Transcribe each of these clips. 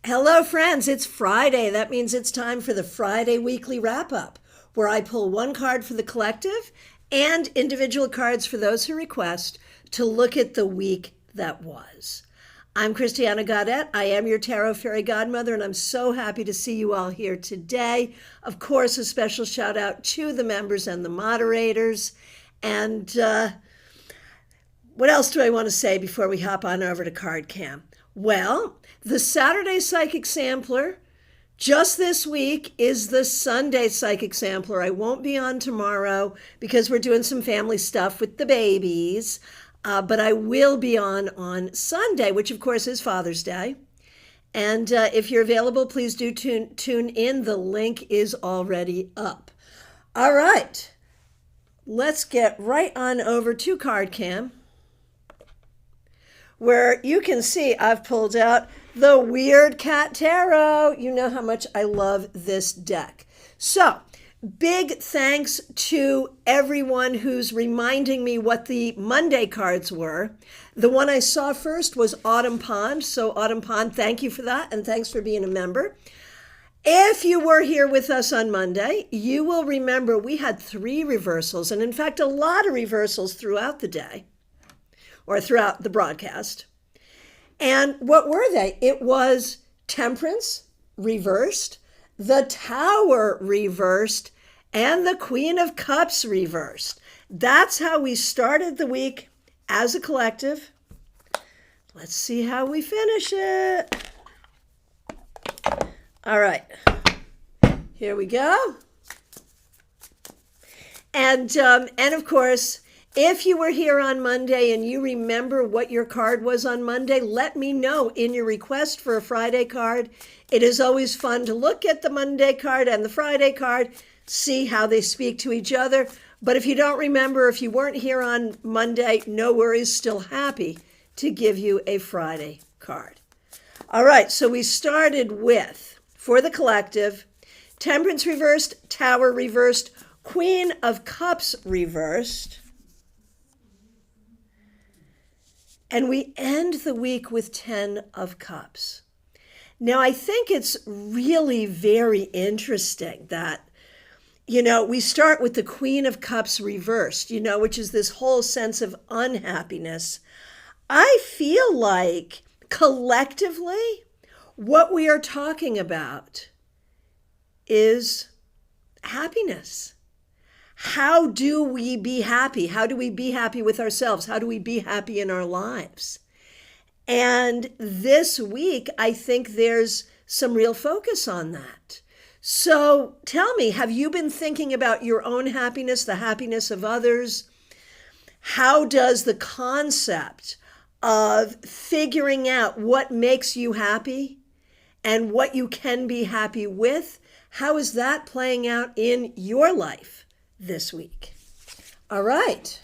Hello, friends. It's Friday. That means it's time for the Friday Weekly Wrap-Up, where I pull one card for the collective and individual cards for those who request to look at the week that was. I'm Christiana Gaudet. I am your Tarot Fairy Godmother, and I'm so happy to see you all here today. Of course, a special shout out to the members and the moderators. And what else do I want to say before we hop on over to Card Cam? Well, the Saturday Psychic Sampler just this week is the Sunday Psychic Sampler. I won't be on tomorrow because we're doing some family stuff with the babies, but I will be on Sunday, which of course is Father's Day. And if you're available, please do tune in. The link is already up. All right, let's get right on over to Card Cam, where you can see I've pulled out the Weird Cat Tarot. You know how much I love this deck. So, big thanks to everyone who's reminding me what the Monday cards were. The one I saw first was Autumn Pond. So, Autumn Pond, thank you for that, and thanks for being a member. If you were here with us on Monday, you will remember we had 3 reversals, and in fact, a lot of reversals throughout the day, or throughout the broadcast. And what were they? It was Temperance reversed, the Tower reversed, and the Queen of Cups reversed. That's how we started the week as a collective. Let's see how we finish it. All right, here we go. And of course, if you were here on Monday and you remember what your card was on Monday, let me know in your request for a Friday card. It is always fun to look at the Monday card and the Friday card, see how they speak to each other. But if you don't remember, if you weren't here on Monday, no worries, still happy to give you a Friday card. All right, so we started with, for the collective, Temperance reversed, Tower reversed, Queen of Cups reversed. And we end the week with 10 of Cups. Now, I think it's really very interesting that, we start with the Queen of Cups reversed, which is this whole sense of unhappiness. I feel like collectively, what we are talking about is happiness. How do we be happy? How do we be happy with ourselves? How do we be happy in our lives? And this week, I think there's some real focus on that. So tell me, have you been thinking about your own happiness, the happiness of others? How does the concept of figuring out what makes you happy and what you can be happy with, how is that playing out in your life this week? All right,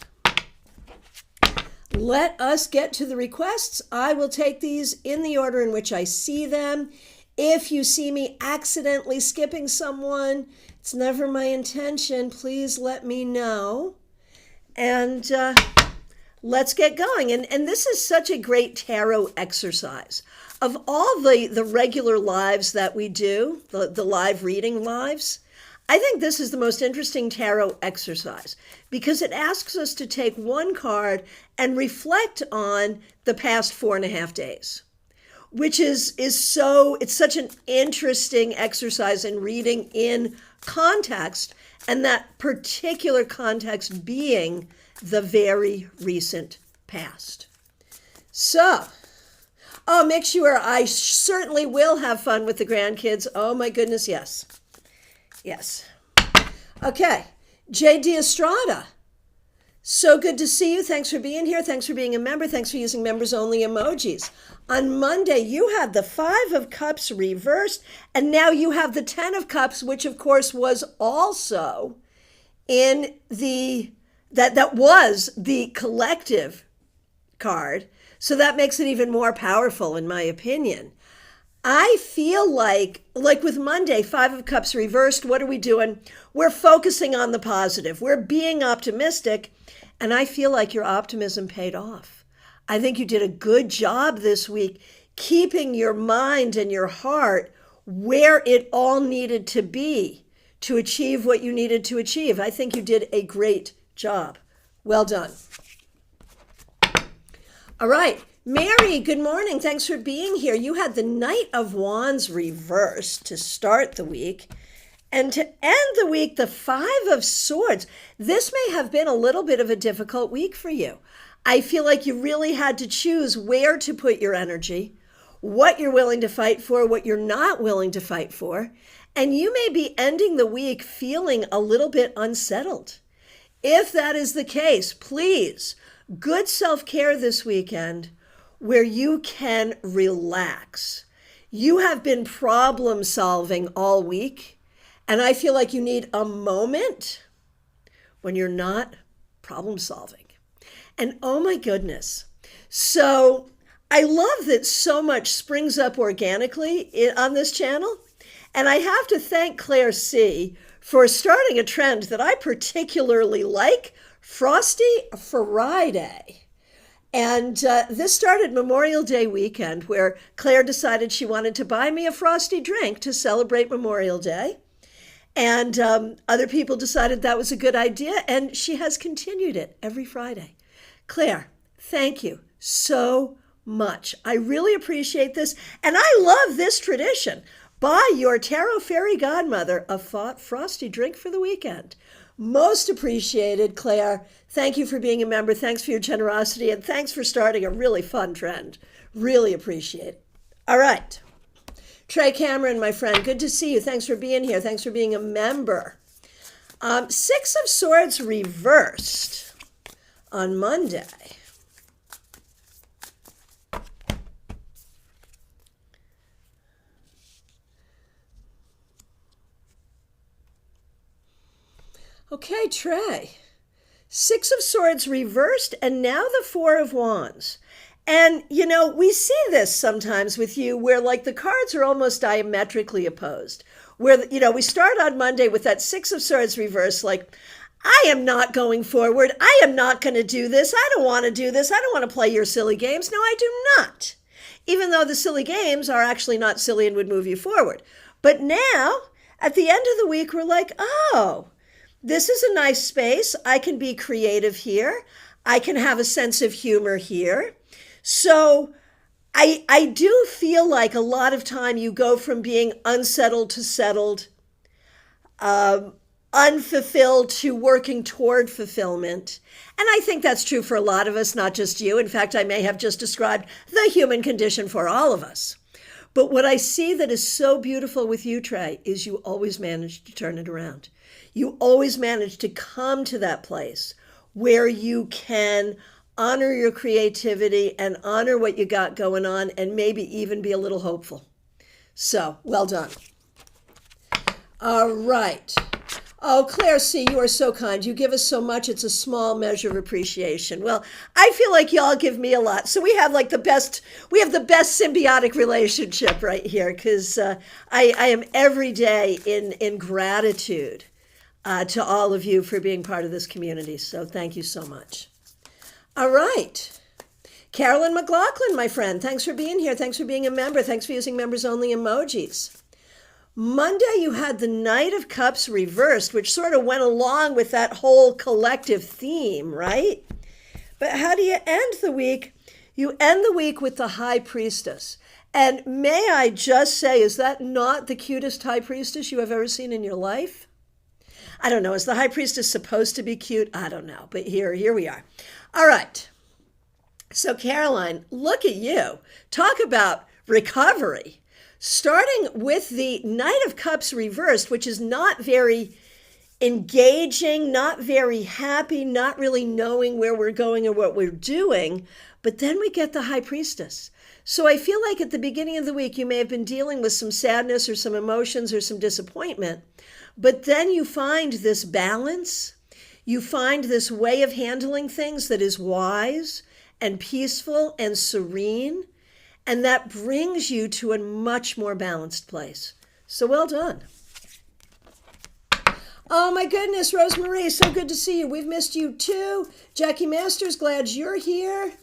let us get to the requests. I will take these in the order in which I see them. If you see me accidentally skipping someone, it's never my intention. Please let me know. And let's get going. And this is such a great tarot exercise. Of all the regular lives that we do, the live reading lives, I think this is the most interesting tarot exercise because it asks us to take one card and reflect on the past 4.5 days, which is such an interesting exercise in reading in context, and that particular context being the very recent past. So, make sure I certainly will have fun with the grandkids. Oh my goodness, yes. Yes. Okay, J.D. Estrada. So good to see you. Thanks for being here. Thanks for being a member. Thanks for using members-only emojis. On Monday, you had the 5 of Cups reversed, and now you have the 10 of Cups, which of course was also in that was the collective card. So that makes it even more powerful, in my opinion. I feel like with Monday, 5 of Cups reversed, what are we doing? We're focusing on the positive. We're being optimistic, and I feel like your optimism paid off. I think you did a good job this week keeping your mind and your heart where it all needed to be to achieve what you needed to achieve. I think you did a great job. Well done. All right. Mary, good morning. Thanks for being here. You had the Knight of Wands reversed to start the week. And to end the week, the Five of Swords. This may have been a little bit of a difficult week for you. I feel like you really had to choose where to put your energy, what you're willing to fight for, what you're not willing to fight for. And you may be ending the week feeling a little bit unsettled. If that is the case, please, good self-care this weekend where you can relax. You have been problem solving all week, and I feel like you need a moment when you're not problem solving. And oh my goodness. So I love that so much springs up organically on this channel. And I have to thank Claire C. for starting a trend that I particularly like, Frosty Friday. And this started Memorial Day weekend, where Claire decided she wanted to buy me a frosty drink to celebrate Memorial Day. And other people decided that was a good idea, and she has continued it every Friday. Claire, thank you so much. I really appreciate this, and I love this tradition. Buy your tarot fairy godmother a frosty drink for the weekend. Most appreciated, Claire. Thank you for being a member. Thanks for your generosity, and thanks for starting a really fun trend. Really appreciate it. All right. Trey Cameron, my friend, good to see you. Thanks for being here. Thanks for being a member. Six of Swords reversed on Monday. Okay, Trey. Six of Swords reversed, and now the Four of Wands. And, you know, we see this sometimes with you where, like, the cards are almost diametrically opposed. Where, you know, we start on Monday with that Six of Swords reversed, like, I am not going forward. I am not going to do this. I don't want to do this. I don't want to play your silly games. No, I do not. Even though the silly games are actually not silly and would move you forward. But now, at the end of the week, we're like, oh, this is a nice space. I can be creative here. I can have a sense of humor here. So I do feel like a lot of time you go from being unsettled to settled, unfulfilled to working toward fulfillment. And I think that's true for a lot of us, not just you. In fact, I may have just described the human condition for all of us. But what I see that is so beautiful with you, Trey, is you always manage to turn it around. You always manage to come to that place where you can honor your creativity and honor what you got going on and maybe even be a little hopeful. So, well done. All right. Oh, Claire C., you are so kind. You give us so much. It's a small measure of appreciation. Well, I feel like y'all give me a lot. So we have like the best symbiotic relationship right here, because I am every day in gratitude to all of you for being part of this community. So thank you so much. All right. Carolyn McLaughlin, my friend, thanks for being here. Thanks for being a member. Thanks for using members-only emojis. Monday, you had the Knight of Cups reversed, which sort of went along with that whole collective theme, right? But how do you end the week? You end the week with the High Priestess. And may I just say, is that not the cutest High Priestess you have ever seen in your life? I don't know. Is the High Priestess supposed to be cute? I don't know. But here we are. All right. So, Caroline, look at you. Talk about recovery. Starting with the Knight of Cups reversed, which is not very engaging, not very happy, not really knowing where we're going or what we're doing. But then we get the High Priestess. So I feel like at the beginning of the week, you may have been dealing with some sadness or some emotions or some disappointment. But then you find this balance. You find this way of handling things that is wise and peaceful and serene. And that brings you to a much more balanced place. So well done. Oh my goodness, Rosemarie, so good to see you. We've missed you too. Jackie Masters, glad you're here.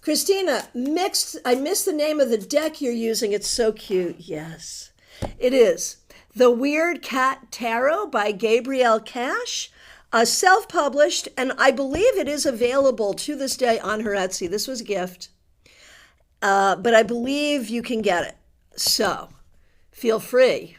Christina, I missed the name of the deck you're using. It's so cute. Yes, it is. The Weird Cat Tarot by Gabrielle Cash, self-published, and I believe it is available to this day on her Etsy. This was a gift, but I believe you can get it. So feel free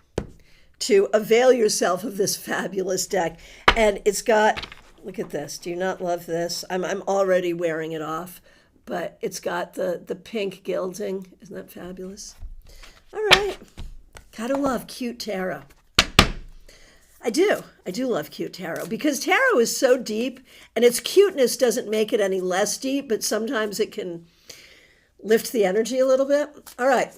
to avail yourself of this fabulous deck. And it's got, look at this. Do you not love this? I'm already wearing it off, but it's got the pink gilding. Isn't that fabulous? All right. Gotta love cute tarot. I do love cute tarot because tarot is so deep, and its cuteness doesn't make it any less deep, but sometimes it can lift the energy a little bit. All right.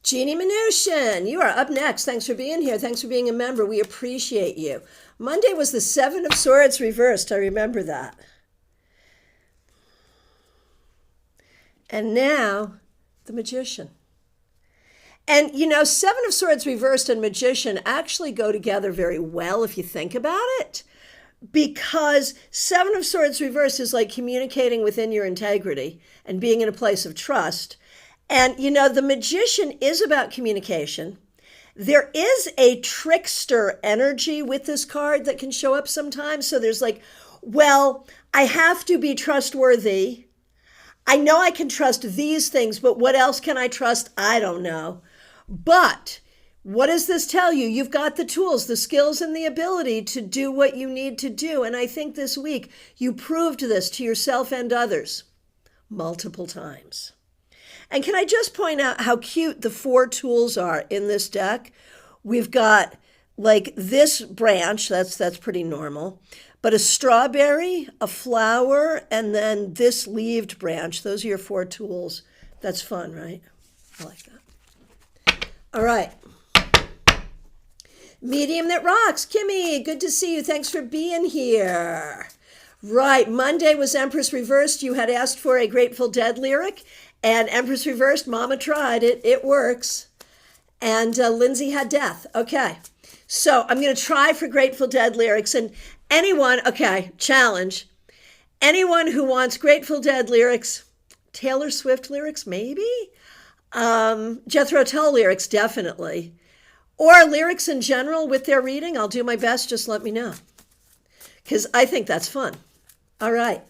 Jeannie Mnuchin, you are up next. Thanks for being here. Thanks for being a member. We appreciate you. Monday was the Seven of Swords reversed. I remember that. And now, the Magician. And, Seven of Swords reversed and Magician actually go together very well if you think about it. Because Seven of Swords reversed is like communicating within your integrity and being in a place of trust. And, the Magician is about communication. There is a trickster energy with this card that can show up sometimes. So there's like, well, I have to be trustworthy. I know I can trust these things, but what else can I trust? I don't know. But what does this tell you? You've got the tools, the skills, and the ability to do what you need to do. And I think this week you proved this to yourself and others multiple times. And can I just point out how cute the 4 tools are in this deck? We've got like this branch, that's pretty normal, but a strawberry, a flower, and then this leaved branch. Those are your 4 tools. That's fun, right? I like that. All right. Medium that rocks. Kimmy, good to see you. Thanks for being here. Right, Monday was Empress Reversed. You had asked for a Grateful Dead lyric. And Empress Reversed, Mama tried it. It works. And Lindsay had Death. Okay. So I'm going to try for Grateful Dead lyrics. And anyone, challenge. Anyone who wants Grateful Dead lyrics, Taylor Swift lyrics, maybe? Jethro Tull lyrics, definitely. Or lyrics in general with their reading, I'll do my best. Just let me know. Because I think that's fun. All right.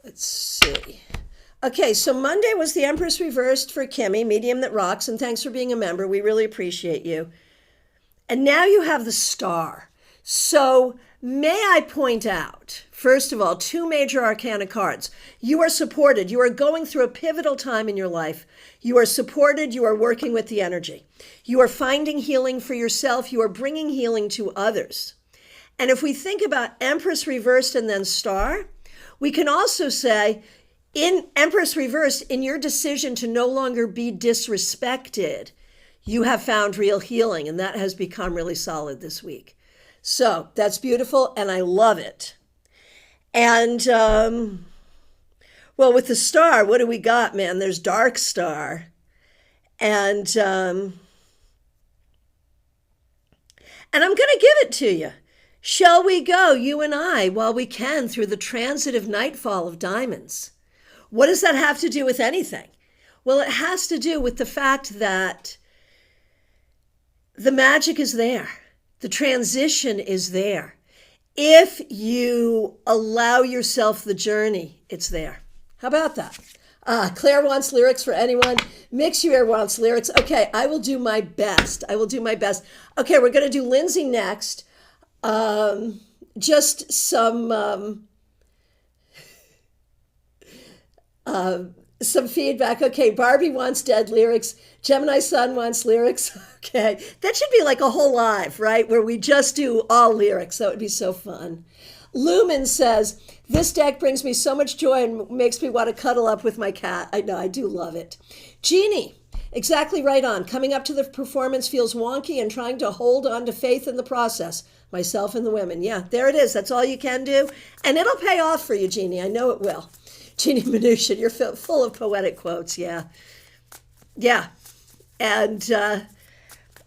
Let's see. Okay, so Monday was the Empress Reversed for Kimmy, Medium That Rocks, and thanks for being a member. We really appreciate you. And now you have the Star. So may I point out, first of all, 2 major arcana cards. You are supported. You are going through a pivotal time in your life. You are supported. You are working with the energy. You are finding healing for yourself. You are bringing healing to others. And if we think about Empress Reversed and then Star, we can also say, in Empress Reversed, in your decision to no longer be disrespected, you have found real healing, and that has become really solid this week. So that's beautiful, and I love it. And, well, with the Star, what do we got, man? There's Dark Star. And I'm going to give it to you. Shall we go, you and I, while we can, through the transitive nightfall of diamonds? What does that have to do with anything? Well, it has to do with the fact that the magic is there. The transition is there. If you allow yourself the journey, it's there. How about that? Claire wants lyrics for anyone. Mixuer wants lyrics. Okay, I will do my best. Okay, we're going to do Lindsay next. Just some feedback. Okay, Barbie wants Dead lyrics. Gemini Sun wants lyrics. Okay, that should be like a whole live, right? Where we just do all lyrics. That would be so fun. Lumen says, this deck brings me so much joy and makes me want to cuddle up with my cat. I know, I do love it. Jeannie, exactly right on. Coming up to the performance feels wonky and trying to hold on to faith in the process. Myself and the women. Yeah, there it is. That's all you can do. And it'll pay off for you, Jeannie. I know it will. Jeannie Mnuchin, you're full of poetic quotes. Yeah. Yeah. And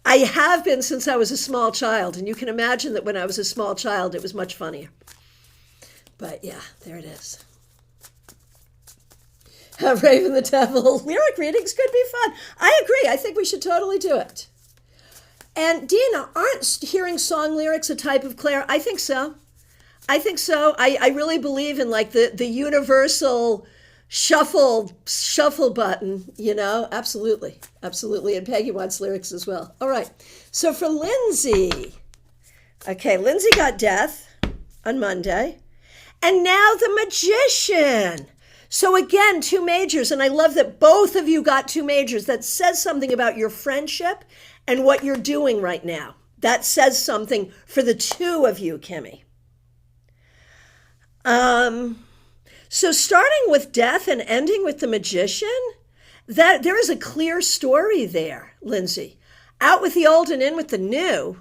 I have been since I was a small child, and you can imagine that when I was a small child, it was much funnier. But yeah, there it is. Raven the Devil. Lyric readings could be fun. I agree. I think we should totally do it. And Dina, aren't hearing song lyrics a type of Claire? I think so. I think so. I really believe in like the universal shuffle button, you know? Absolutely. Absolutely. And Peggy wants lyrics as well. All right. So for Lindsay. Okay, Lindsay got Death on Monday. And now the Magician. So again, 2 majors, and I love that both of you got 2 majors. That says something about your friendship and what you're doing right now. That says something for the 2 of you, Kimmy. So starting with Death and ending with the Magician, that there is a clear story there, Lindsay. Out with the old and in with the new,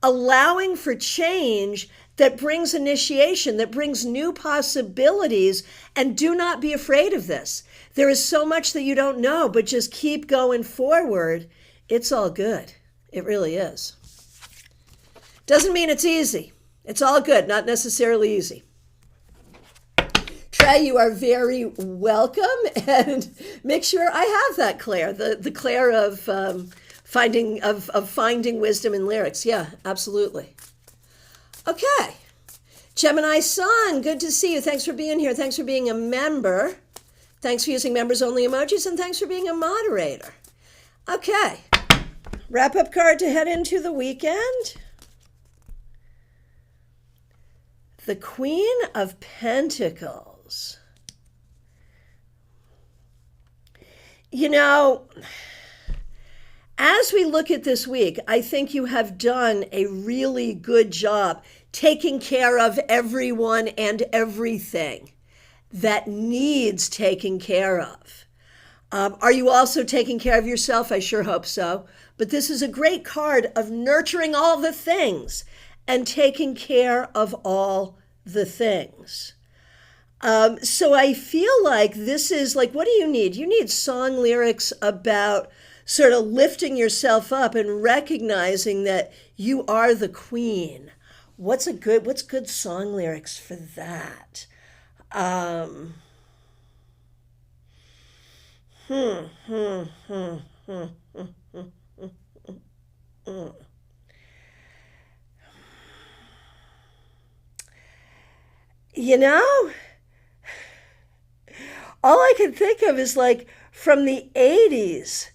allowing for change that brings initiation, that brings new possibilities, and do not be afraid of this. There is so much that you don't know, but just keep going forward. It's all good. It really is. Doesn't mean it's easy. It's all good, not necessarily easy. Trey, you are very welcome, and make sure I have that Claire, the Claire of finding wisdom in lyrics. Yeah, absolutely. Okay. Gemini Sun, good to see you. Thanks for being here. Thanks for being a member. Thanks for using members only emojis, and thanks for being a moderator. Okay. Wrap up card to head into the weekend. The Queen of Pentacles. You know, as we look at this week, I think you have done a really good job taking care of everyone and everything that needs taking care of. Are you also taking care of yourself? I sure hope so. But this is a great card of nurturing all the things and taking care of all the things. So I feel like this is like, what do you need? You need song lyrics about sort of lifting yourself up and recognizing that you are the queen. What's good song lyrics for that? You know, all I can think of is like from the 80s,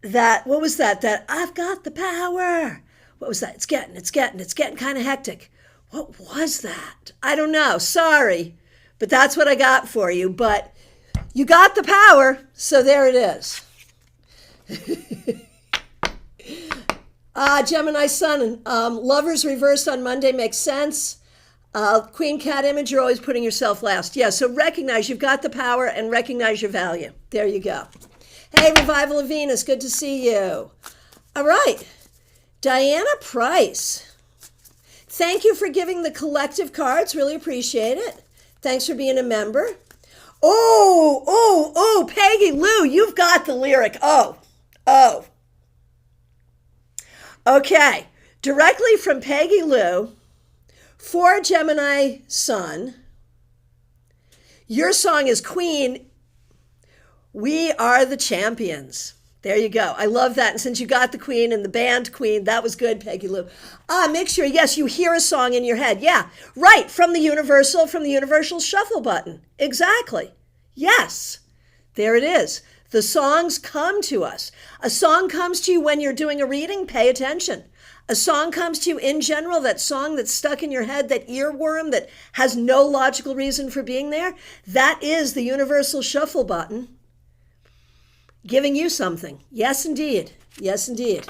what was that I've got the power. What was that? It's getting kind of hectic. What was that? I don't know. Sorry, but that's what I got for you. But you got the power, so there it is. Gemini Sun, lovers reversed on Monday makes sense. Queen Cat image, you're always putting yourself last. Yeah, so recognize you've got the power and recognize your value. There you go. Hey, Revival of Venus, good to see you. All right, Diana Price. Thank you for giving the collective cards. Really appreciate it. Thanks for being a member. Oh, Peggy Lou, you've got the lyric. Oh. Okay, directly from Peggy Lou for Gemini Sun. Your song is Queen, We Are the Champions. There you go. I love that. And since you got the Queen and the band Queen, that was good, Peggy Lou. Make sure, yes, you hear a song in your head. Yeah, right, from the universal shuffle button. Exactly. Yes, there it is. The songs come to us. A song comes to you when you're doing a reading, pay attention. A song comes to you in general, that song that's stuck in your head, that earworm that has no logical reason for being there, that is the universal shuffle button giving you something. Yes, indeed. Yes, indeed.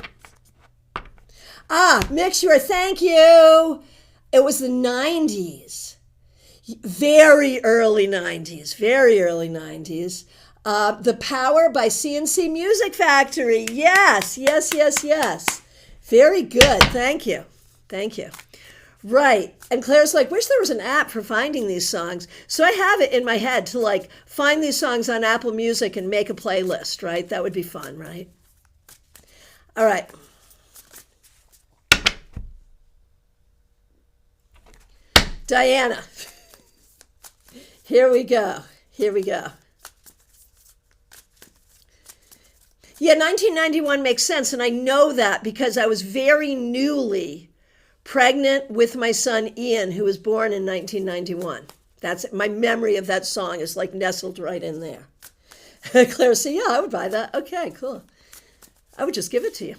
Mixture, thank you. It was the 90s. Very early 90s. The Power by CNC Music Factory. Yes. Very good. Thank you. Right. And Claire's like, wish there was an app for finding these songs. So I have it in my head to like find these songs on Apple Music and make a playlist, right? That would be fun, right? All right. Diana. Here we go. Here we go. Yeah, 1991 makes sense. And I know that because I was very newly pregnant with my son Ian, who was born in 1991. That's my memory of that song is like nestled right in there. Claire said, yeah, I would buy that. Okay, cool. I would just give it to you.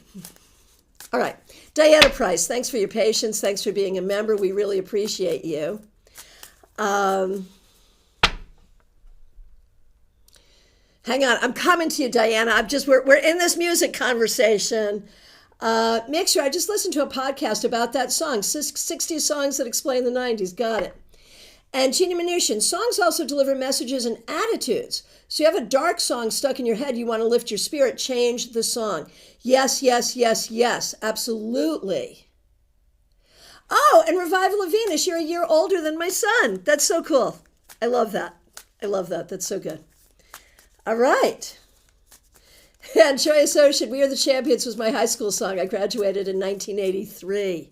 All right. Diana Price, thanks for your patience. Thanks for being a member. We really appreciate you. Hang on, I'm coming to you, Diana. We're in this music conversation. Make sure I just listened to a podcast about that song, 60 songs that explain the 90s. Got it. And Gina Mnuchin, songs also deliver messages and attitudes. So you have a dark song stuck in your head, you want to lift your spirit, change the song. Yes, yes, yes, yes, absolutely. Oh, and Revival of Venus, you're a year older than my son. That's so cool. I love that. I love that. That's so good. All right. And Joyous Ocean, We Are the Champions was my high school song. I graduated in 1983.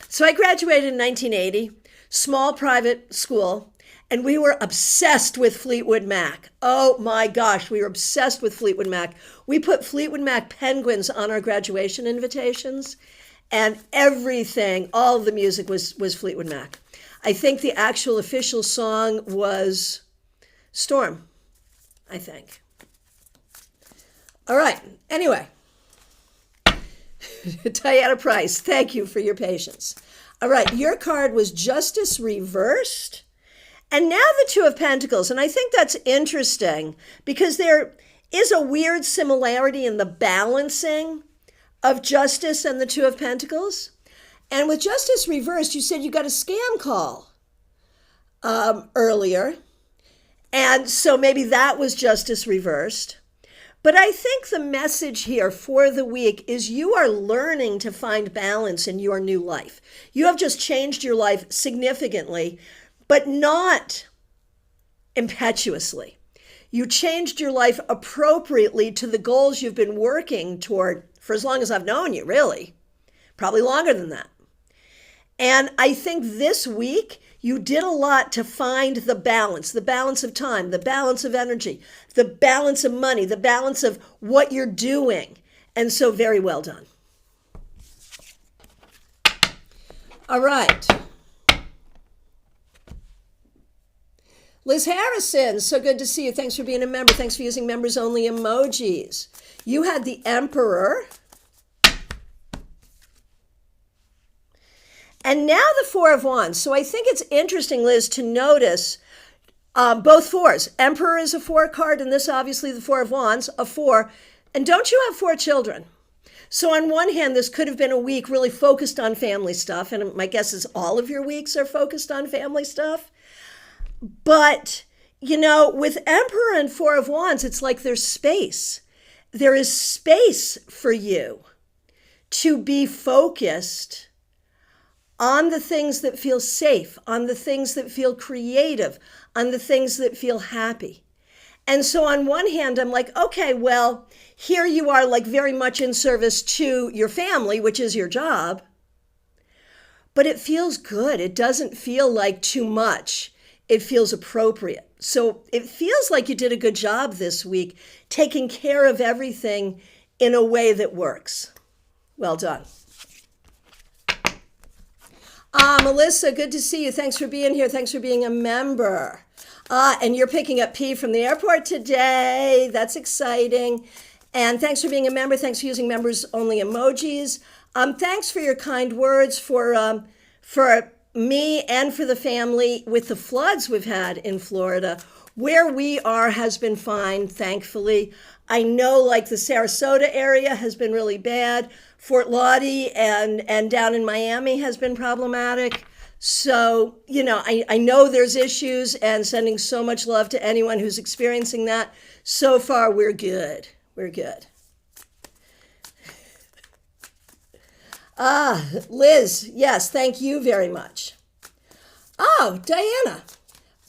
So I graduated in 1980, small private school, and we were obsessed with Fleetwood Mac. Oh my gosh, we were obsessed with Fleetwood Mac. We put Fleetwood Mac penguins on our graduation invitations, and everything, all of the music was Fleetwood Mac. I think the actual official song was Storm, I think. All right, anyway. Diana Price, thank you for your patience. All right, your card was Justice Reversed. And now the Two of Pentacles. And I think that's interesting because there is a weird similarity in the balancing of Justice and the Two of Pentacles. And with Justice Reversed, you said you got a scam call earlier. And so maybe that was Justice Reversed. But I think the message here for the week is you are learning to find balance in your new life. You have just changed your life significantly, but not impetuously. You changed your life appropriately to the goals you've been working toward for as long as I've known you, really. Probably longer than that. And I think this week, you did a lot to find the balance of time, the balance of energy, the balance of money, the balance of what you're doing. And so very well done. All right. Liz Harrison, so good to see you. Thanks for being a member. Thanks for using members only emojis. You had the Emperor. And now the Four of Wands. So I think it's interesting, Liz, to notice both fours. Emperor is a 4 card, and this obviously the Four of Wands, a 4. And don't you have 4 children? So on one hand, this could have been a week really focused on family stuff. And my guess is all of your weeks are focused on family stuff. But, you know, with Emperor and Four of Wands, it's like there's space. There is space for you to be focused on the things that feel safe, on the things that feel creative, on the things that feel happy. And so on one hand, I'm like, okay, well, here you are like very much in service to your family, which is your job. But it feels good. It doesn't feel like too much. It feels appropriate. So it feels like you did a good job this week, taking care of everything in a way that works. Well done. Melissa, good to see you. Thanks for being here. Thanks for being a member. And you're picking up P from the airport today. That's exciting. And thanks for being a member. Thanks for using members only emojis. Thanks for your kind words for me and for the family with the floods we've had in Florida. Where we are has been fine, thankfully. I know like the Sarasota area has been really bad. Fort Lauderdale and down in Miami has been problematic. So, you know, I know there's issues and sending so much love to anyone who's experiencing that. So far, we're good. We're good. Liz, yes, thank you very much. Oh, Diana.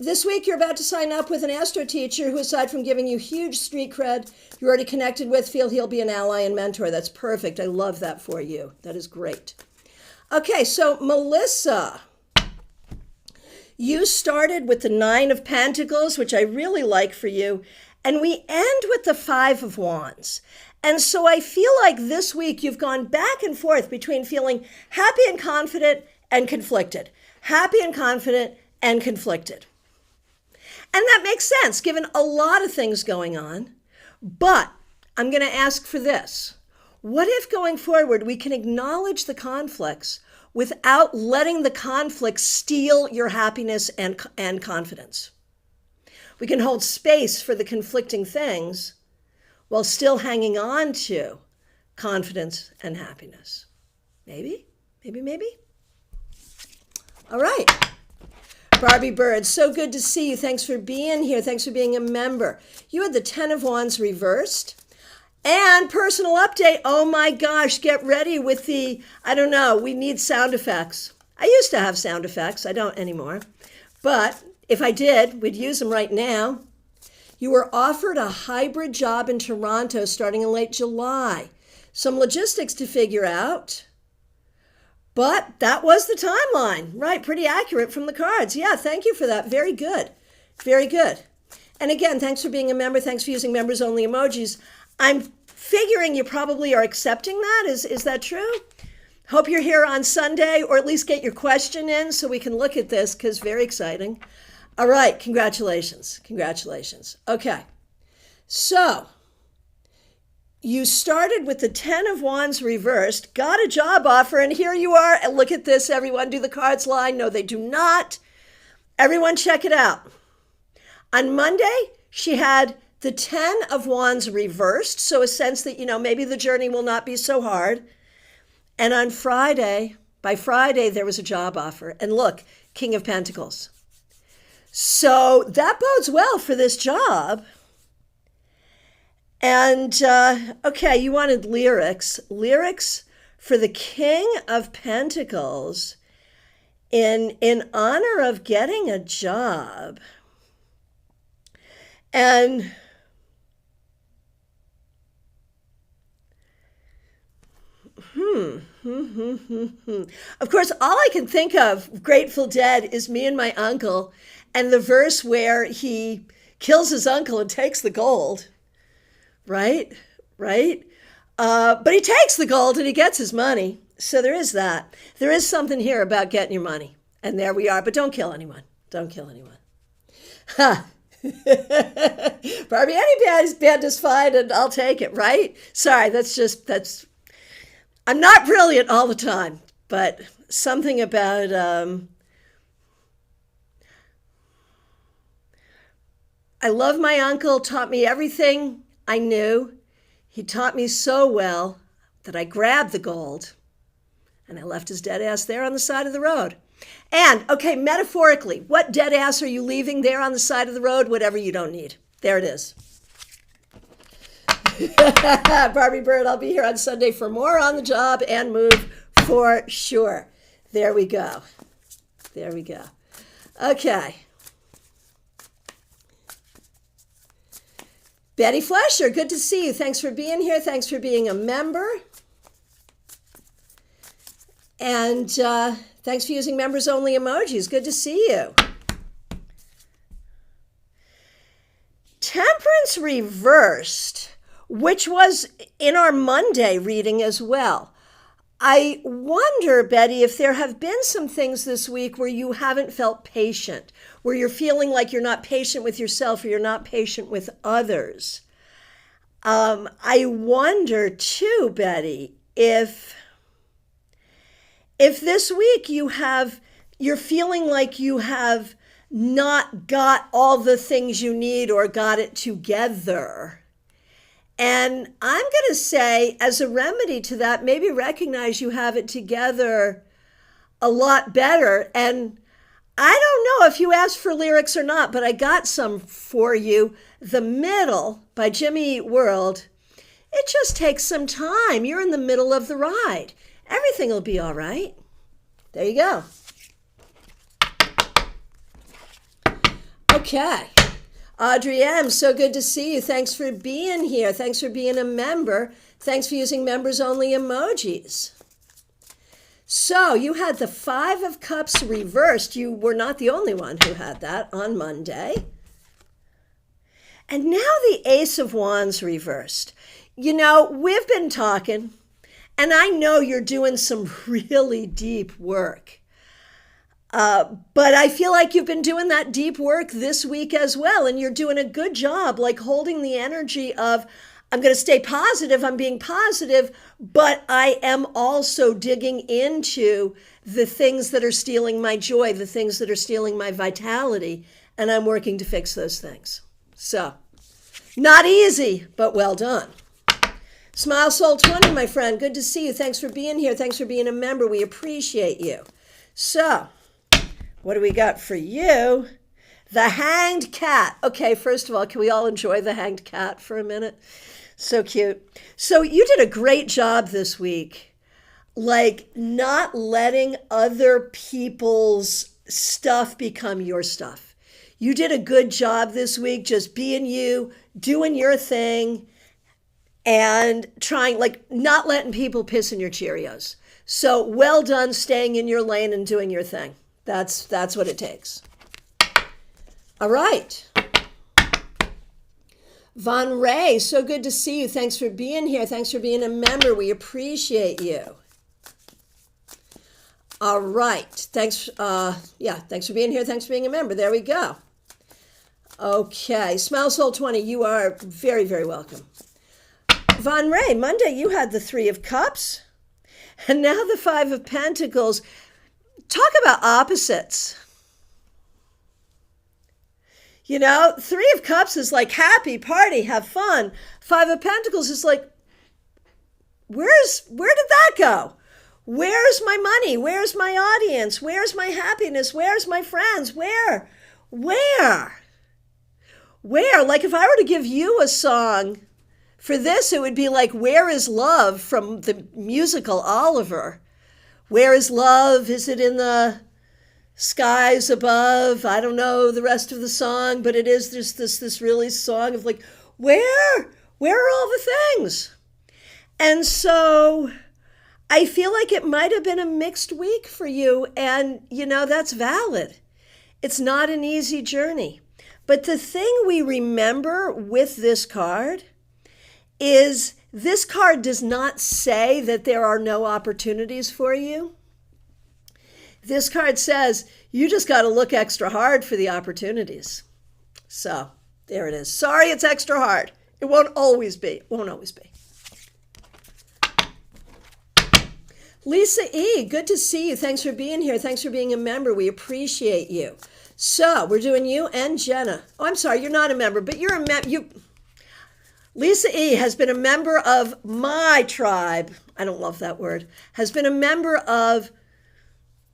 This week, you're about to sign up with an astro teacher who, aside from giving you huge street cred, you're already connected with, feel he'll be an ally and mentor. That's perfect. I love that for you. That is great. Okay, so Melissa, you started with the 9 of Pentacles, which I really like for you, and we end with the 5 of Wands. And so I feel like this week you've gone back and forth between feeling happy and confident and conflicted. Happy and confident and conflicted. And that makes sense, given a lot of things going on. But I'm going to ask for this. What if going forward we can acknowledge the conflicts without letting the conflicts steal your happiness and confidence? We can hold space for the conflicting things while still hanging on to confidence and happiness. Maybe. All right. Barbie Bird, so good to see you. Thanks for being here. Thanks for being a member. You had the 10 of Wands reversed. And personal update. Oh my gosh, get ready with the, we need sound effects. I used to have sound effects. I don't anymore. But if I did, we'd use them right now. You were offered a hybrid job in Toronto starting in late July. Some logistics to figure out. But that was the timeline. Right, pretty accurate from the cards. Yeah, thank you for that. Very good. Very good. And again, thanks for being a member. Thanks for using members-only emojis. I'm figuring you probably are accepting that. Is that true? Hope you're here on Sunday, or at least get your question in so we can look at this, because very exciting. All right, congratulations. Congratulations. Okay, so you started with the 10 of Wands reversed, got a job offer, and here you are. And look at this, everyone. Do the cards lie? No, they do not. Everyone check it out. On Monday, she had the 10 of Wands reversed, so a sense that, maybe the journey will not be so hard. And on Friday, by Friday, there was a job offer. And look, King of Pentacles. So that bodes well for this job. And, okay, you wanted lyrics. Lyrics for the King of Pentacles in honor of getting a job. And of course, all I can think of, Grateful Dead, is me and my uncle, and the verse where he kills his uncle and takes the gold. Right? But he takes the gold and he gets his money. So there is that. There is something here about getting your money. And there we are. But don't kill anyone. Don't kill anyone. Ha! Barbie, any band is fine and I'll take it, right? Sorry, that's... I'm not brilliant all the time, but something about... I love my uncle, taught me everything I knew. He taught me so well that I grabbed the gold and I left his dead ass there on the side of the road. And, okay, metaphorically, what dead ass are you leaving there on the side of the road? Whatever you don't need. There it is. Barbie Bird, I'll be here on Sunday for more On the Job and Move for sure. There we go. There we go. Okay. Betty Flesher, good to see you. Thanks for being here. Thanks for being a member. And thanks for using members-only emojis. Good to see you. Temperance reversed, which was in our Monday reading as well. I wonder, Betty, if there have been some things this week where you haven't felt patient, where you're feeling like you're not patient with yourself or you're not patient with others. I wonder too, Betty, if this week you're feeling like you have not got all the things you need or got it together. And I'm going to say, as a remedy to that, maybe recognize you have it together a lot better. And I don't know if you asked for lyrics or not, but I got some for you. The Middle by Jimmy Eat World. It just takes some time. You're in the middle of the ride. Everything will be all right. There you go. Okay. Audrey M., so good to see you. Thanks for being here. Thanks for being a member. Thanks for using members only emojis. So you had the Five of Cups reversed. You were not the only one who had that on Monday. And now the Ace of Wands reversed. You know, we've been talking, and I know you're doing some really deep work. But I feel like you've been doing that deep work this week as well, and you're doing a good job, like holding the energy of, I'm going to stay positive, I'm being positive, but I am also digging into the things that are stealing my joy, the things that are stealing my vitality, and I'm working to fix those things. So, not easy, but well done. Smile Soul 20, my friend, good to see you. Thanks for being here. Thanks for being a member. We appreciate you. So, what do we got for you? The Hanged Cat. Okay, first of all, can we all enjoy the Hanged Cat for a minute? So cute. So you did a great job this week, like not letting other people's stuff become your stuff. You did a good job this week, just being you, doing your thing, and trying, like, not letting people piss in your Cheerios. So well done staying in your lane and doing your thing. That's what it takes. All right. Von Ray, so good to see you. Thanks for being here. Thanks for being a member. We appreciate you. All right. Thanks. Thanks for being here. Thanks for being a member. There we go. Okay. Smile Soul 20, you are very, very welcome. Von Ray, Monday you had the Three of Cups, and now the Five of Pentacles. Talk about opposites. You know, Three of Cups is like happy, party, have fun. Five of Pentacles is like, where did that go? Where's my money? Where's my audience? Where's my happiness? Where's my friends? Where? Like if I were to give you a song for this, it would be like, Where is Love from the musical Oliver. Where is love? Is it in the skies above? I don't know the rest of the song, but it is just this really song of like, where are all the things? And so I feel like it might have been a mixed week for you, and you know, that's valid. It's not an easy journey. But the thing we remember with this card is this card does not say that there are no opportunities for you. This card says you just got to look extra hard for the opportunities. So there it is. Sorry, it's extra hard. It won't always be. It won't always be. Lisa E., good to see you. Thanks for being here. Thanks for being a member. We appreciate you. So we're doing you and Jenna. Oh, I'm sorry, you're not a member, but you're a member. Lisa E. has been a member of my tribe. I don't love that word. Has been a member of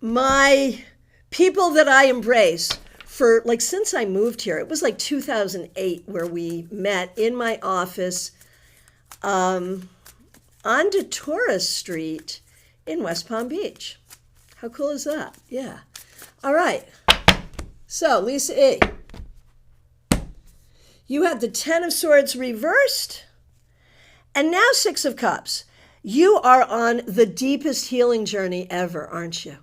my people that I embrace for like since I moved here. It was like 2008 where we met in my office on Detorah Street in West Palm Beach. How cool is that? Yeah. All right. So, Lisa E., you had the Ten of Swords reversed, and now Six of Cups. You are on the deepest healing journey ever, aren't you?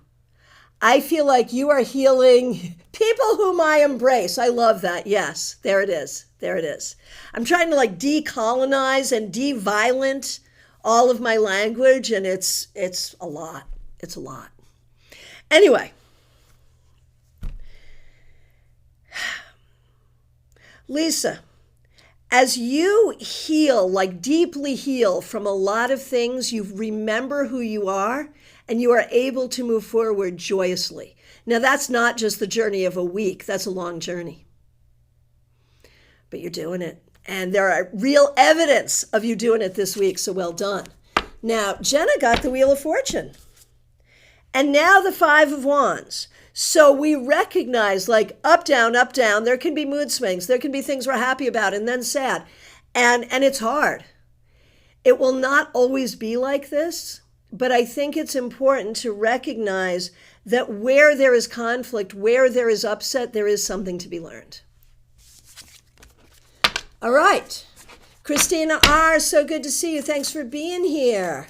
I feel like you are healing people whom I embrace. I love that. Yes, there it is. There it is. I'm trying to like decolonize and de-violent all of my language, and it's a lot. It's a lot. Anyway. Lisa, as you heal, like deeply heal from a lot of things, you remember who you are and you are able to move forward joyously. Now, that's not just the journey of a week. That's a long journey. But you're doing it. And there are real evidence of you doing it this week, so well done. Now, Jenna got the Wheel of Fortune. And now the Five of Wands. So we recognize like up, down, there can be mood swings. There can be things we're happy about and then sad. And it's hard. It will not always be like this, but I think it's important to recognize that where there is conflict, where there is upset, there is something to be learned. All right. Christina R., so good to see you. Thanks for being here.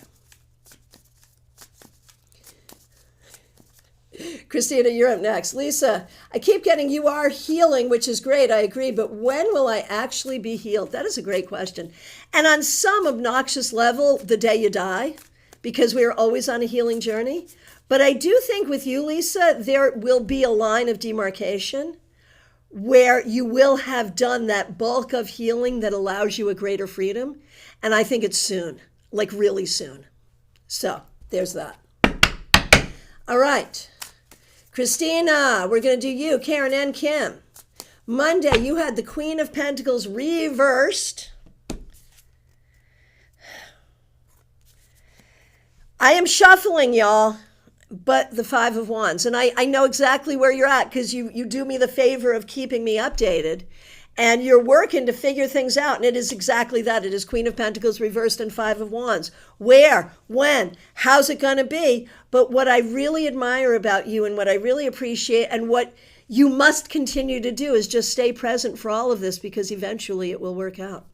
Christina, you're up next. Lisa, I keep getting you are healing, which is great. I agree. But when will I actually be healed? That is a great question. And on some obnoxious level, the day you die, because we are always on a healing journey. But I do think with you, Lisa, there will be a line of demarcation where you will have done that bulk of healing that allows you a greater freedom. And I think it's soon, like really soon. So there's that. All right. Christina, we're going to do you, Karen and Kim. Monday, you had the Queen of Pentacles reversed. I am shuffling, y'all, but the Five of Wands. And I know exactly where you're at because you do me the favor of keeping me updated. And you're working to figure things out. And it is exactly that. It is Queen of Pentacles reversed and Five of Wands. Where? When? How's it going to be? But what I really admire about you and what I really appreciate and what you must continue to do is just stay present for all of this because eventually it will work out.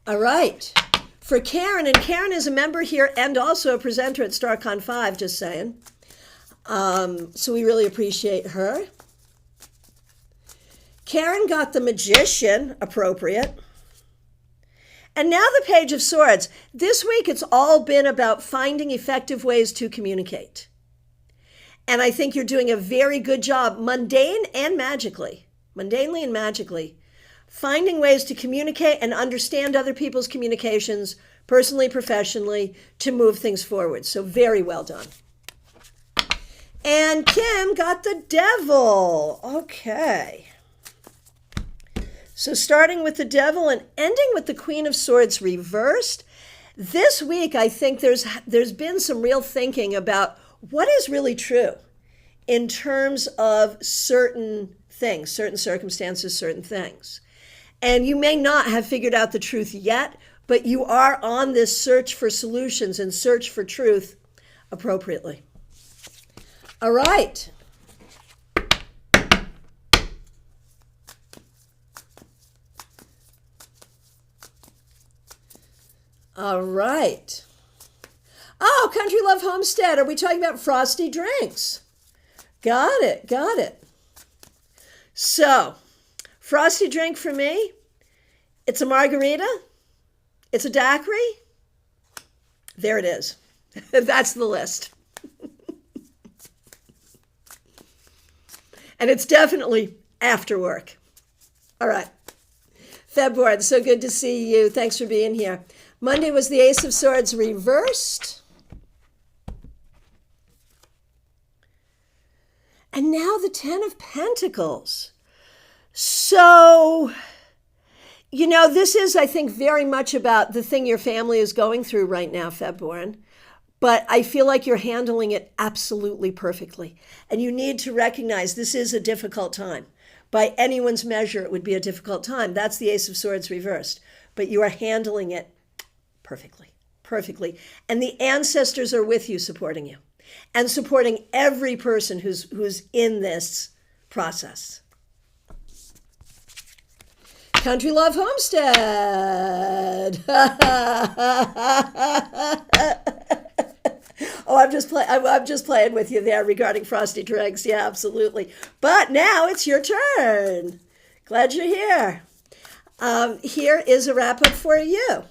All right. For Karen, and Karen is a member here and also a presenter at StarCon 5, just saying. So we really appreciate her. Karen got the Magician, appropriate. And now the Page of Swords. This week it's all been about finding effective ways to communicate. And I think you're doing a very good job, mundanely and magically, finding ways to communicate and understand other people's communications, personally, professionally, to move things forward. So very well done. And Kim got the Devil. Okay. So starting with the Devil and ending with the Queen of Swords reversed. This week, I think there's been some real thinking about what is really true in terms of certain things, certain circumstances, certain things. And you may not have figured out the truth yet, but you are on this search for solutions and search for truth appropriately. All right. All right. Oh, Country Love Homestead. Are we talking about frosty drinks? Got it. So, frosty drink for me, it's a margarita. It's a daiquiri. There it is. That's the list. And it's definitely after work. All right. February, so good to see you. Thanks for being here. Monday was the Ace of Swords reversed. And now the Ten of Pentacles. So, this is, I think, very much about the thing your family is going through right now, February. But I feel like you're handling it absolutely perfectly. And you need to recognize this is a difficult time. By anyone's measure, it would be a difficult time. That's the Ace of Swords reversed. But you are handling it perfectly. And the ancestors are with you, supporting you. And supporting every person who's in this process. Country Love Homestead. Oh, I'm just playing with you there regarding frosty drinks. Yeah, absolutely. But now it's your turn. Glad you're here. Here is a wrap up for you.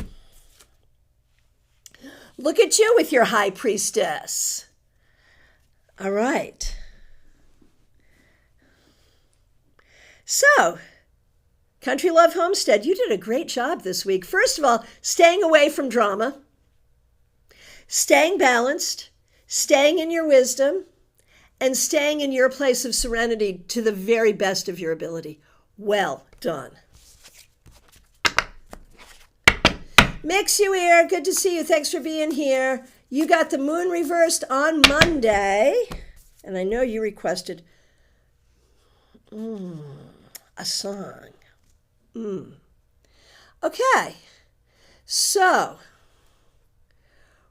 Look at you with your High Priestess. All right. So, Country Love Homestead, you did a great job this week. First of all, staying away from drama, staying balanced, staying in your wisdom, and staying in your place of serenity to the very best of your ability. Well done. Mix you here. Good to see you. Thanks for being here. You got the Moon reversed on Monday. And I know you requested a song. Okay. So,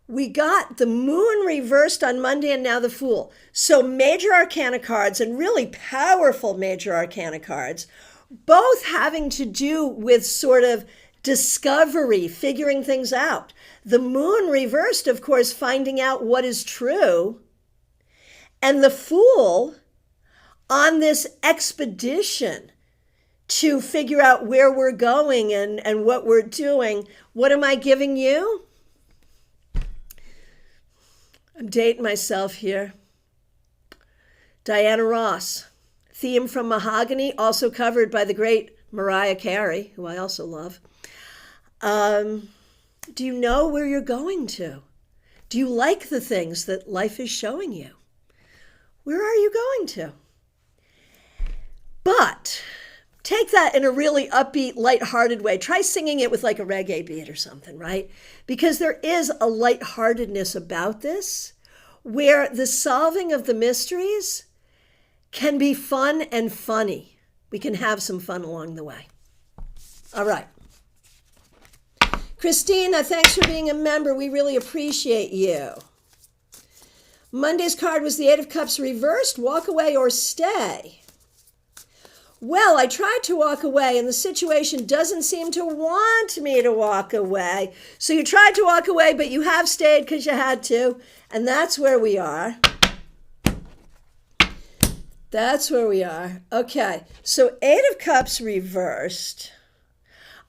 we got the moon reversed on Monday and now the Fool. So major arcana cards and really powerful major arcana cards, both having to do with sort of discovery, figuring things out. The moon reversed, of course, finding out what is true. And the Fool on this expedition to figure out where we're going and what we're doing. What am I giving you? I'm dating myself here. Diana Ross, theme from Mahogany, also covered by the great Mariah Carey, who I also love. Do you know where you're going to? Do you like the things that life is showing you? Where are you going to? But take that in a really upbeat, lighthearted way. Try singing it with like a reggae beat or something, right? Because there is a lightheartedness about this where the solving of the mysteries can be fun and funny. We can have some fun along the way. All right. Christina, thanks for being a member. We really appreciate you. Monday's card was the Eight of Cups reversed. Walk away or stay. Well, I tried to walk away and the situation doesn't seem to want me to walk away. So you tried to walk away, but you have stayed because you had to. And that's where we are. That's where we are. Okay, so Eight of Cups reversed.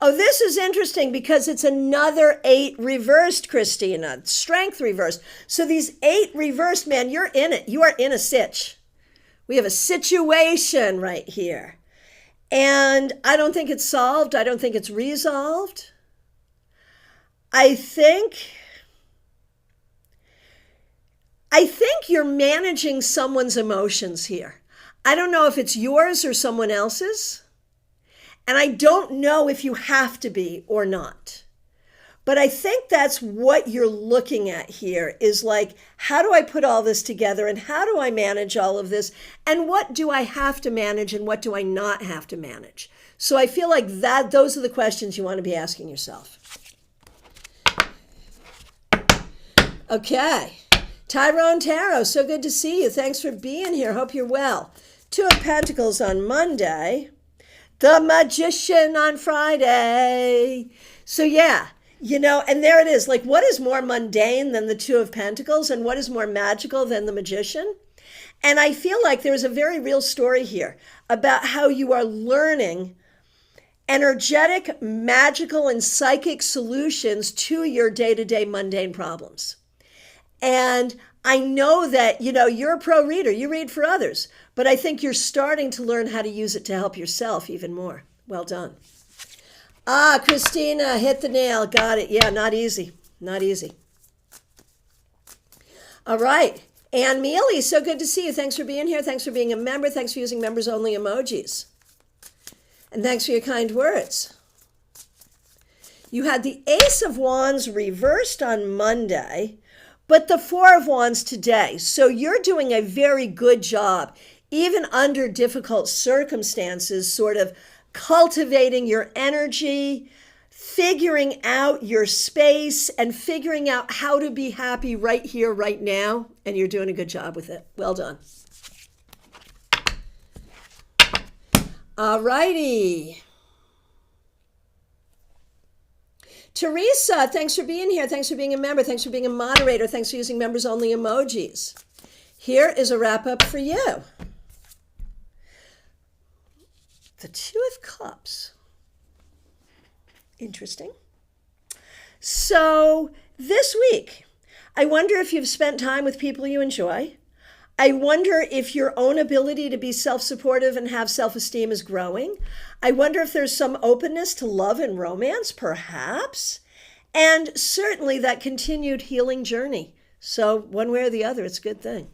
Oh, this is interesting because it's another 8 reversed, Christina. Strength reversed. So these 8 reversed, man, you're in it. You are in a sitch. We have a situation right here. And I don't think it's solved. I don't think it's resolved. I think you're managing someone's emotions here. I don't know if it's yours or someone else's. And I don't know if you have to be or not. But I think that's what you're looking at here is like, how do I put all this together and how do I manage all of this? And what do I have to manage and what do I not have to manage? So I feel like those are the questions you want to be asking yourself. Okay. Tyrone Tarot, so good to see you. Thanks for being here. Hope you're well. 2 of Pentacles on Monday. The Magician on Friday. So yeah, you know, and there it is. Like, what is more mundane than the 2 of Pentacles and what is more magical than the Magician? And I feel like there's a very real story here about how you are learning energetic, magical, and psychic solutions to your day-to-day mundane problems. And I know that, you know, you're a pro reader. You read for others. But I think you're starting to learn how to use it to help yourself even more. Well done. Ah, Christina, hit the nail. Got it. Yeah, not easy. Not easy. All right. Ann Mealy, so good to see you. Thanks for being here. Thanks for being a member. Thanks for using members-only emojis. And thanks for your kind words. You had the Ace of Wands reversed on Monday, but the 4 of Wands today. So you're doing a very good job, even under difficult circumstances, sort of cultivating your energy, figuring out your space, and figuring out how to be happy right here, right now. And you're doing a good job with it. Well done. All righty. Teresa, thanks for being here. Thanks for being a member. Thanks for being a moderator. Thanks for using members-only emojis. Here is a wrap-up for you. The 2 of Cups. Interesting. So this week, I wonder if you've spent time with people you enjoy. I wonder if your own ability to be self-supportive and have self-esteem is growing. I wonder if there's some openness to love and romance, perhaps. And certainly that continued healing journey. So one way or the other, it's a good thing.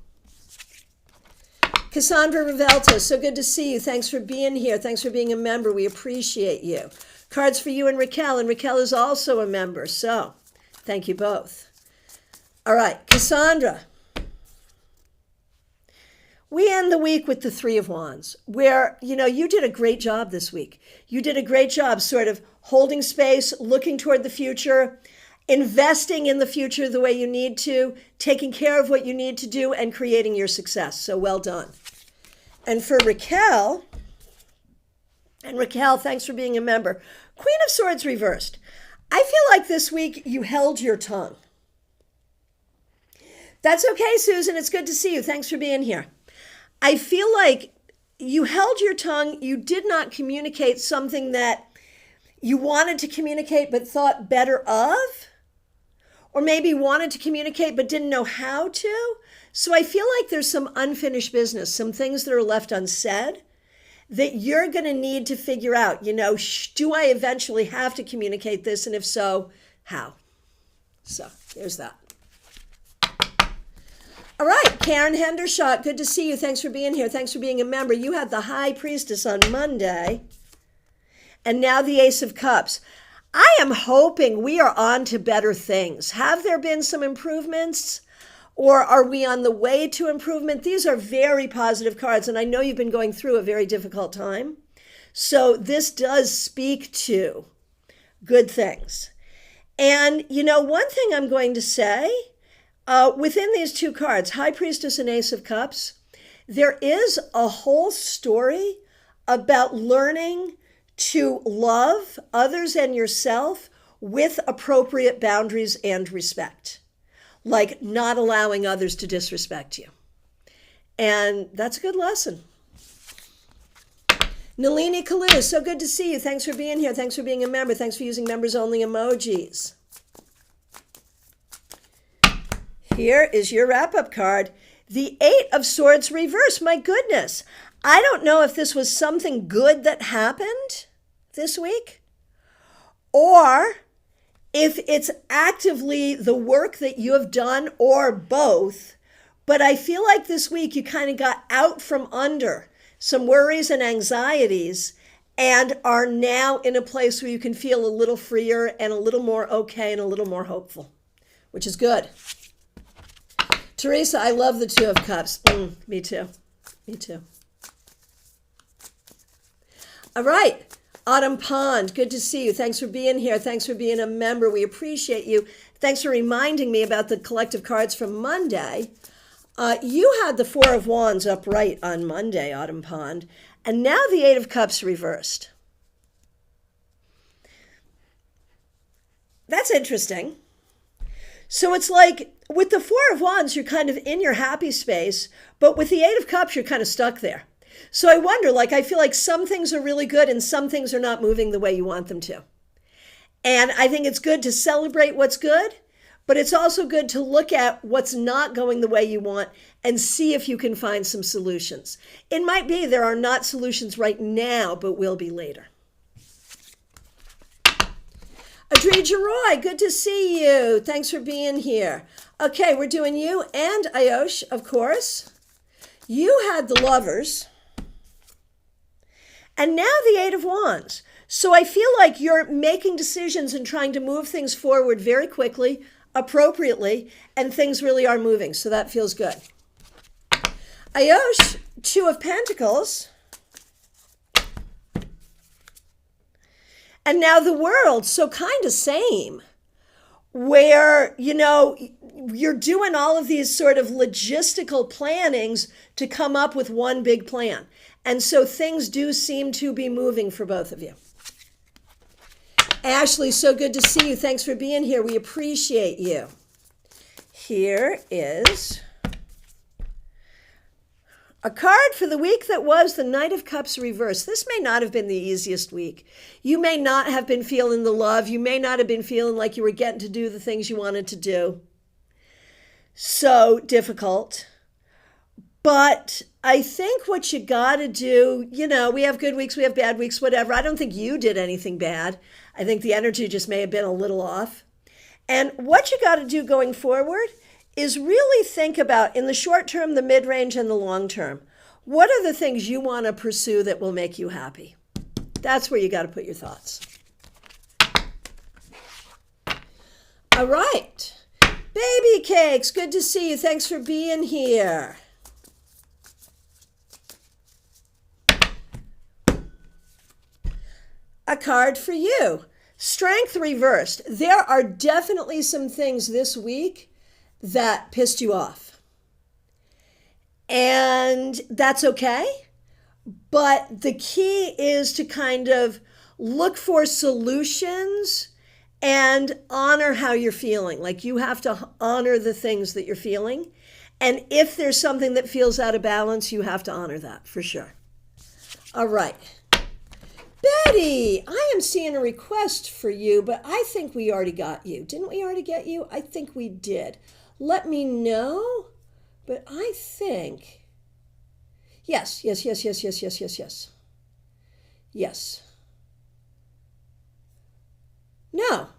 Cassandra Revelta, so good to see you. Thanks for being here. Thanks for being a member. We appreciate you. Cards for you and Raquel is also a member. So thank you both. All right, Cassandra. We end the week with the 3 of Wands, where, you know, you did a great job this week. You did a great job sort of holding space, looking toward the future. investing in the future the way you need to, taking care of what you need to do, and creating your success. So well done. And for Raquel, thanks for being a member. Queen of Swords reversed. I feel like this week you held your tongue. That's okay, Susan. It's good to see you. Thanks for being here. I feel like you held your tongue. You did not communicate something that you wanted to communicate but thought better of, or maybe wanted to communicate but didn't know how to. So I feel like there's some unfinished business, some things that are left unsaid that you're going to need to figure out. Do I eventually have to communicate this? And if so, how? So there's that. All right, Karen Hendershot, good to see you. Thanks for being here. Thanks for being a member. You had the High Priestess on Monday, and now the Ace of Cups. I am hoping we are on to better things. Have there been some improvements, or are we on the way to improvement? These are very positive cards, and I know you've been going through a very difficult time. So this does speak to good things. And, one thing I'm going to say, within these two cards, High Priestess and Ace of Cups, there is a whole story about learning to love others and yourself with appropriate boundaries and respect, like not allowing others to disrespect you. And that's a good lesson. Nalini Kalu, so good to see you. Thanks for being here. Thanks for being a member. Thanks for using members only emojis. Here is your wrap-up card. The Eight of Swords reverse. My goodness. I don't know if this was something good that happened this week, or if it's actively the work that you have done, or both. But I feel like this week you kind of got out from under some worries and anxieties and are now in a place where you can feel a little freer and a little more okay and a little more hopeful, which is good. Teresa, I love the Two of Cups. Me too. Me too. All right. Autumn Pond, good to see you. Thanks for being here. Thanks for being a member. We appreciate you. Thanks for reminding me about the collective cards from Monday. You had the Four of Wands upright on Monday, Autumn Pond, and now the Eight of Cups reversed. That's interesting. So it's like with the Four of Wands, you're kind of in your happy space, but with the Eight of Cups, you're kind of stuck there. So I wonder, I feel like some things are really good and some things are not moving the way you want them to. And I think it's good to celebrate what's good, but it's also good to look at what's not going the way you want and see if you can find some solutions. It might be there are not solutions right now, but will be later. Adrija Roy, good to see you. Thanks for being here. Okay, we're doing you and Ayosh, of course. You had the Lovers. And now the Eight of Wands. So I feel like you're making decisions and trying to move things forward very quickly, appropriately, and things really are moving. So that feels good. Ayosh, Two of Pentacles. And now the World, so kind of same, where, you're doing all of these sort of logistical plannings to come up with one big plan. And so things do seem to be moving for both of you. Ashley, so good to see you. Thanks for being here. We appreciate you. Here is a card for the week that was the Knight of Cups reverse. This may not have been the easiest week. You may not have been feeling the love. You may not have been feeling like you were getting to do the things you wanted to do. So difficult. But I think what you got to do, we have good weeks, we have bad weeks, whatever. I don't think you did anything bad. I think the energy just may have been a little off. And what you got to do going forward is really think about, in the short term, the mid-range, and the long term, what are the things you want to pursue that will make you happy? That's where you got to put your thoughts. All right. Baby Cakes, good to see you. Thanks for being here. A card for you. Strength reversed. There are definitely some things this week that pissed you off. And that's okay. But the key is to kind of look for solutions and honor how you're feeling. Like you have to honor the things that you're feeling. And if there's something that feels out of balance, you have to honor that for sure. All right. Betty, I am seeing a request for you, but I think we already got you. Didn't we already get you? I think we did. Let me know. But I think, yes. Yes. No,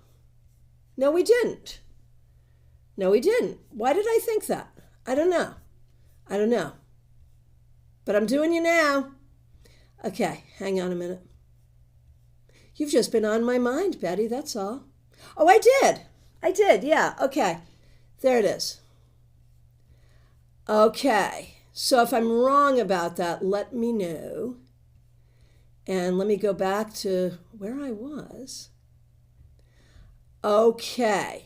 we didn't. Why did I think that? I don't know. But I'm doing you now. Okay, hang on a minute. You've just been on my mind, Betty, that's all. Oh, I did, yeah, okay. There it is. Okay, so if I'm wrong about that, let me know. And let me go back to where I was. Okay.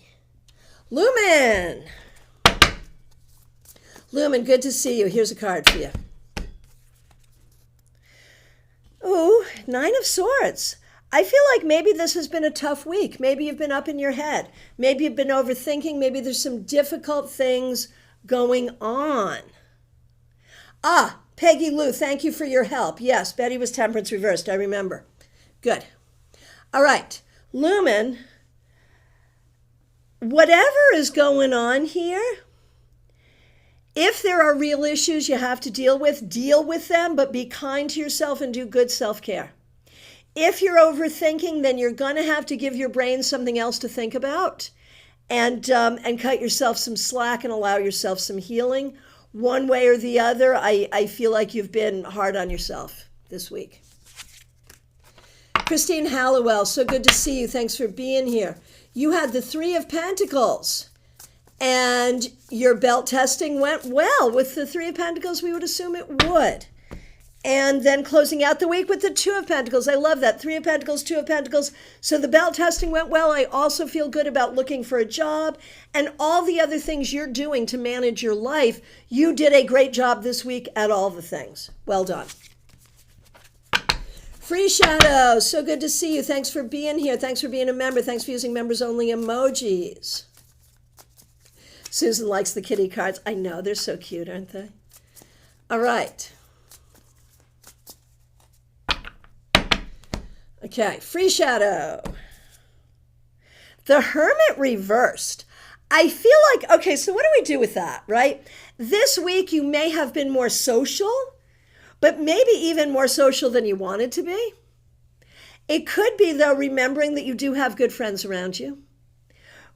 Lumen, good to see you. Here's a card for you. Ooh, 9 of Swords. I feel like maybe this has been a tough week. Maybe you've been up in your head. Maybe you've been overthinking. Maybe there's some difficult things going on. Peggy Lou, thank you for your help. Yes, Betty was Temperance reversed. I remember. Good. All right. Lumen, whatever is going on here, if there are real issues you have to deal with them, but be kind to yourself and do good self-care. If you're overthinking, then you're going to have to give your brain something else to think about and cut yourself some slack and allow yourself some healing. One way or the other, I feel like you've been hard on yourself this week. Christine Hallowell, so good to see you. Thanks for being here. You had the 3 of Pentacles, and your belt testing went well. With the 3 of Pentacles, we would assume it would. And then closing out the week with the 2 of Pentacles. I love that. 3 of Pentacles, 2 of Pentacles. So the belt testing went well. I also feel good about looking for a job and all the other things you're doing to manage your life. You did a great job this week at all the things. Well done. Free Shadow, so good to see you. Thanks for being here. Thanks for being a member. Thanks for using members only emojis. Susan likes the kitty cards. I know, they're so cute, aren't they? All right. Okay, Free Shadow. The Hermit reversed. I feel like, okay, so what do we do with that, right? This week you may have been more social, but maybe even more social than you wanted to be. It could be, though, remembering that you do have good friends around you.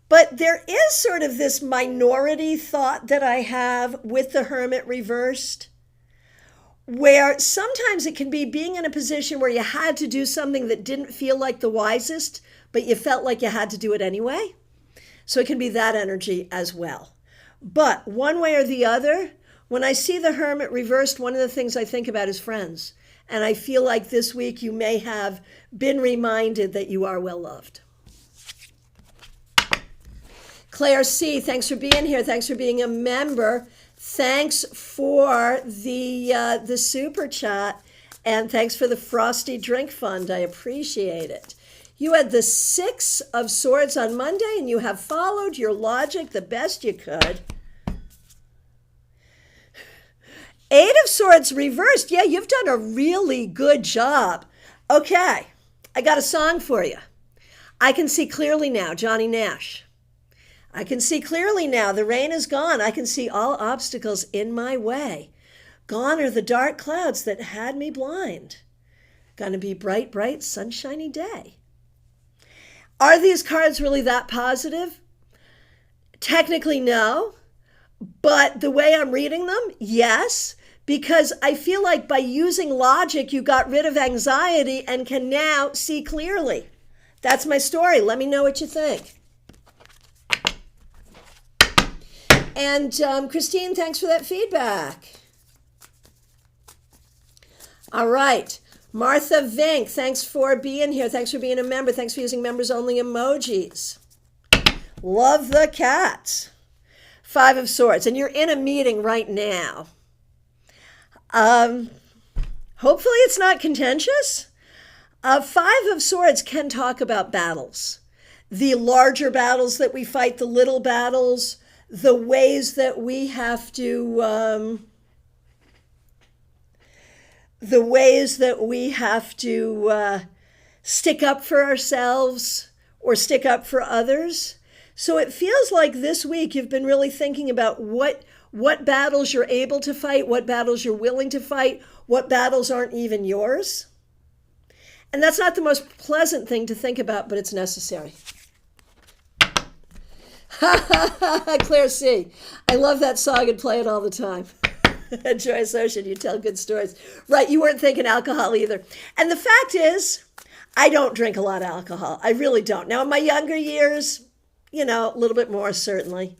But there is sort of this minority thought that I have with the Hermit reversed, where sometimes it can be being in a position where you had to do something that didn't feel like the wisest, but you felt like you had to do it anyway. So it can be that energy as well. But one way or the other, when I see the Hermit reversed, one of the things I think about is friends. And I feel like this week you may have been reminded that you are well loved. Claire C., thanks for being here. Thanks for being a member. Thanks for the super chat, and thanks for the frosty drink fund. I appreciate it. You had the 6 of Swords on Monday, and you have followed your logic the best you could. 8 of Swords reversed. Yeah, you've done a really good job. Okay, I got a song for you. I Can See Clearly Now, Johnny Nash. I can see clearly now. The rain is gone. I can see all obstacles in my way. Gone are the dark clouds that had me blind. Gonna be bright, bright, sunshiny day. Are these cards really that positive? Technically, no. But the way I'm reading them, yes. Because I feel like by using logic, you got rid of anxiety and can now see clearly. That's my story. Let me know what you think. And Christine, thanks for that feedback. All right. Martha Vink, thanks for being here. Thanks for being a member. Thanks for using members only emojis. Love the cats. Five of Swords, and you're in a meeting right now. Hopefully it's not contentious. Five of Swords can talk about battles. The larger battles that we fight, the little battles, the ways that we have to stick up for ourselves or stick up for others. So it feels like this week you've been really thinking about what battles you're able to fight, what battles you're willing to fight, what battles aren't even yours. And that's not the most pleasant thing to think about, but it's necessary. Claire C. I love that song and play it all the time. Joyce Ocean, you tell good stories. Right, you weren't thinking alcohol either. And the fact is, I don't drink a lot of alcohol. I really don't. Now, in my younger years, a little bit more, certainly.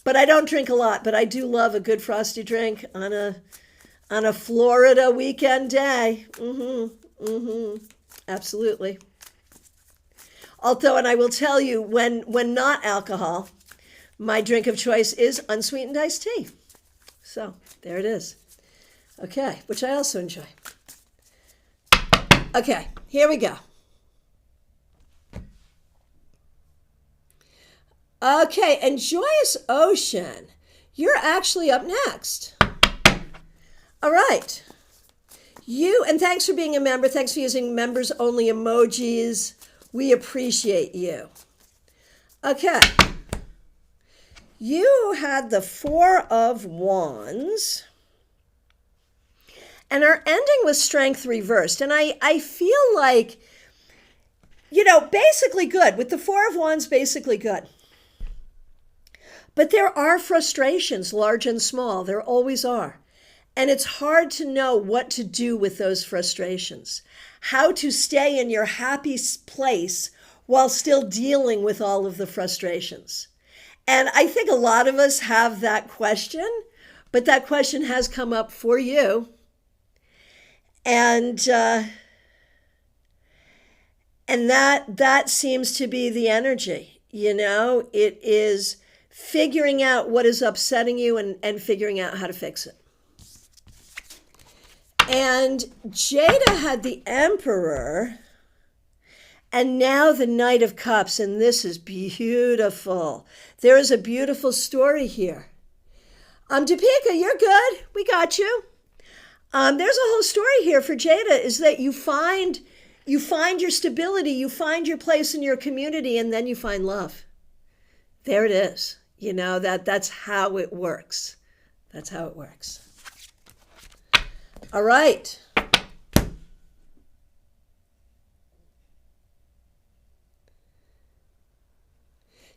But I don't drink a lot. But I do love a good frosty drink on a Florida weekend day. Absolutely. Although, and I will tell you, when not alcohol, my drink of choice is unsweetened iced tea. So, there it is. Okay, which I also enjoy. Okay, here we go. Okay, and Joyous Ocean, you're actually up next. All right. And thanks for being a member. Thanks for using members only emojis. We appreciate you. Okay. You had the Four of Wands. And our ending was Strength reversed. And I feel like, basically good. With the Four of Wands, basically good. But there are frustrations, large and small. There always are. And it's hard to know what to do with those frustrations. How to stay in your happy place while still dealing with all of the frustrations. And I think a lot of us have that question, but that question has come up for you. And that seems to be the energy. It is figuring out what is upsetting you and figuring out how to fix it. And Jada had the Emperor and now the Knight of Cups, and this is beautiful. There is a beautiful story here. Topeka, you're good. We got you. There's a whole story here for Jada, is that you find your stability, you find your place in your community, and then you find love. There it is. That's how it works. That's how it works. All right.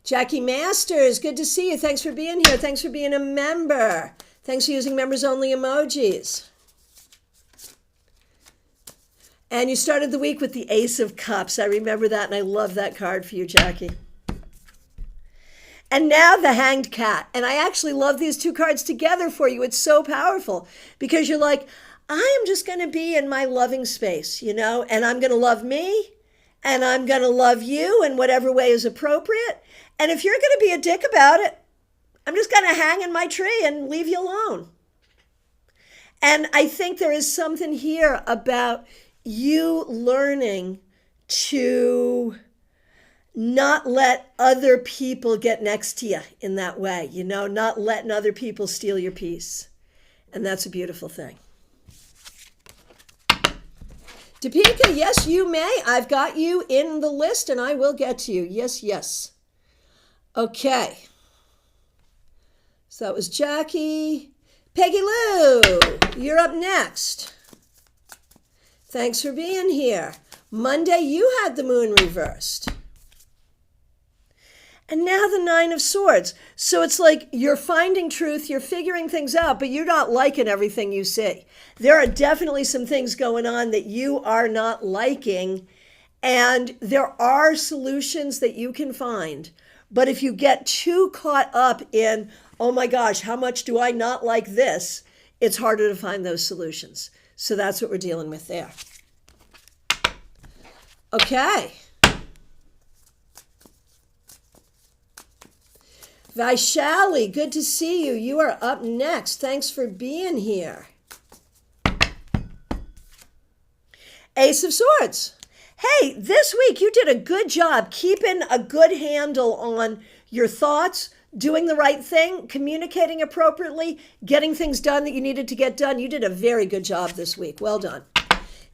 Jackie Masters, good to see you. Thanks for being here. Thanks for being a member. Thanks for using members only emojis. And you started the week with the Ace of Cups. I remember that, and I love that card for you, Jackie. And now the Hanged Cat. And I actually love these two cards together for you. It's so powerful because you're like, I am just going to be in my loving space, and I'm going to love me, and I'm going to love you in whatever way is appropriate. And if you're going to be a dick about it, I'm just going to hang in my tree and leave you alone. And I think there is something here about you learning to not let other people get next to you in that way, not letting other people steal your peace. And that's a beautiful thing. Topeka, yes, you may. I've got you in the list and I will get to you. Yes, yes. Okay. So that was Jackie. Peggy Lou, you're up next. Thanks for being here. Monday, you had the moon reversed. And now the Nine of Swords. So it's like you're finding truth, you're figuring things out, but you're not liking everything you see. There are definitely some things going on that you are not liking, and there are solutions that you can find. But if you get too caught up in, oh my gosh, how much do I not like this? It's harder to find those solutions. So that's what we're dealing with there. Okay. Vaishali, good to see you. You are up next. Thanks for being here. Ace of Swords. Hey, this week you did a good job keeping a good handle on your thoughts, doing the right thing, communicating appropriately, getting things done that you needed to get done. You did a very good job this week. Well done.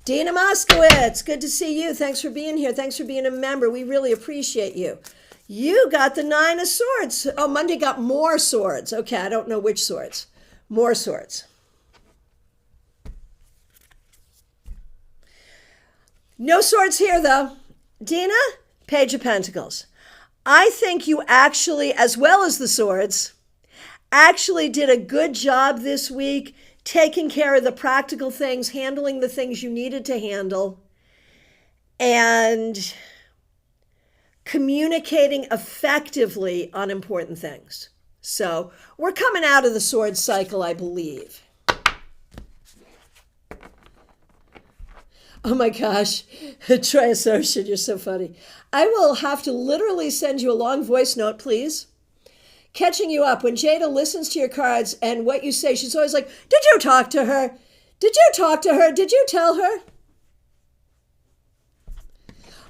Dina Moskowitz, good to see you. Thanks for being here. Thanks for being a member. We really appreciate you. You got the 9 of Swords. Oh, Monday got more swords. Okay, I don't know which swords. More swords. No swords here, though. Dina, Page of Pentacles. I think you actually, as well as the swords, actually did a good job this week taking care of the practical things, handling the things you needed to handle, and communicating effectively on important things. So we're coming out of the sword cycle, I believe. Oh my gosh, Troy Associate, you're so funny. I will have to literally send you a long voice note, please. Catching you up. When Jada listens to your cards and what you say, she's always like, did you talk to her? Did you talk to her? Did you tell her?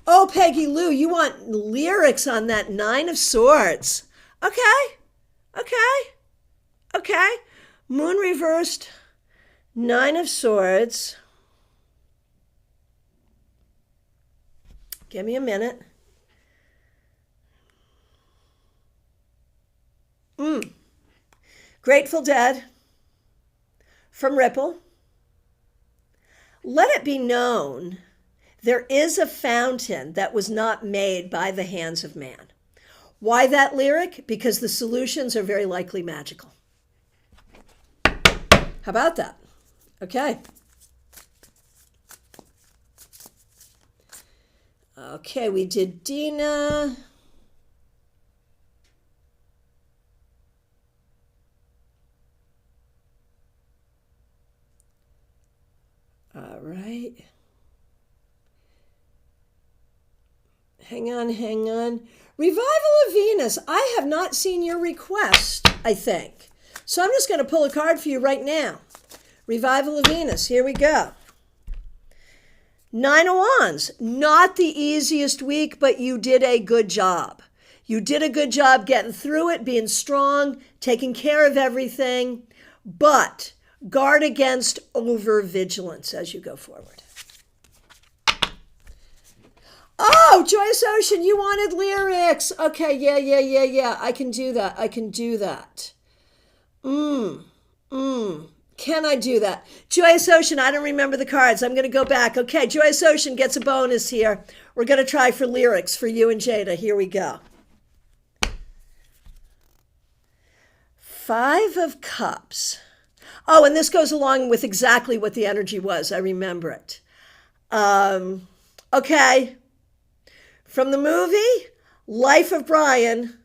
Oh, Peggy Lou, you want lyrics on that 9 of Swords. Okay. Moon reversed, 9 of Swords. Give me a minute. Grateful Dead from Ripple. Let it be known there is a fountain that was not made by the hands of man. Why that lyric? Because the solutions are very likely magical. How about that? Okay. Okay, we did Dina. All right. Hang on. Revival of Venus. I have not seen your request, I think. So I'm just going to pull a card for you right now. Revival of Venus. Here we go. 9 of Wands. Not the easiest week, but you did a good job. You did a good job getting through it, being strong, taking care of everything, but guard against overvigilance as you go forward. Oh, Joyous Ocean, you wanted lyrics. Okay, yeah. I can do that. Can I do that? Joyous Ocean, I don't remember the cards. I'm going to go back. Okay, Joyous Ocean gets a bonus here. We're going to try for lyrics for you and Jada. Here we go. 5 of Cups. Oh, and this goes along with exactly what the energy was. I remember it. Okay. From the movie, Life of Brian.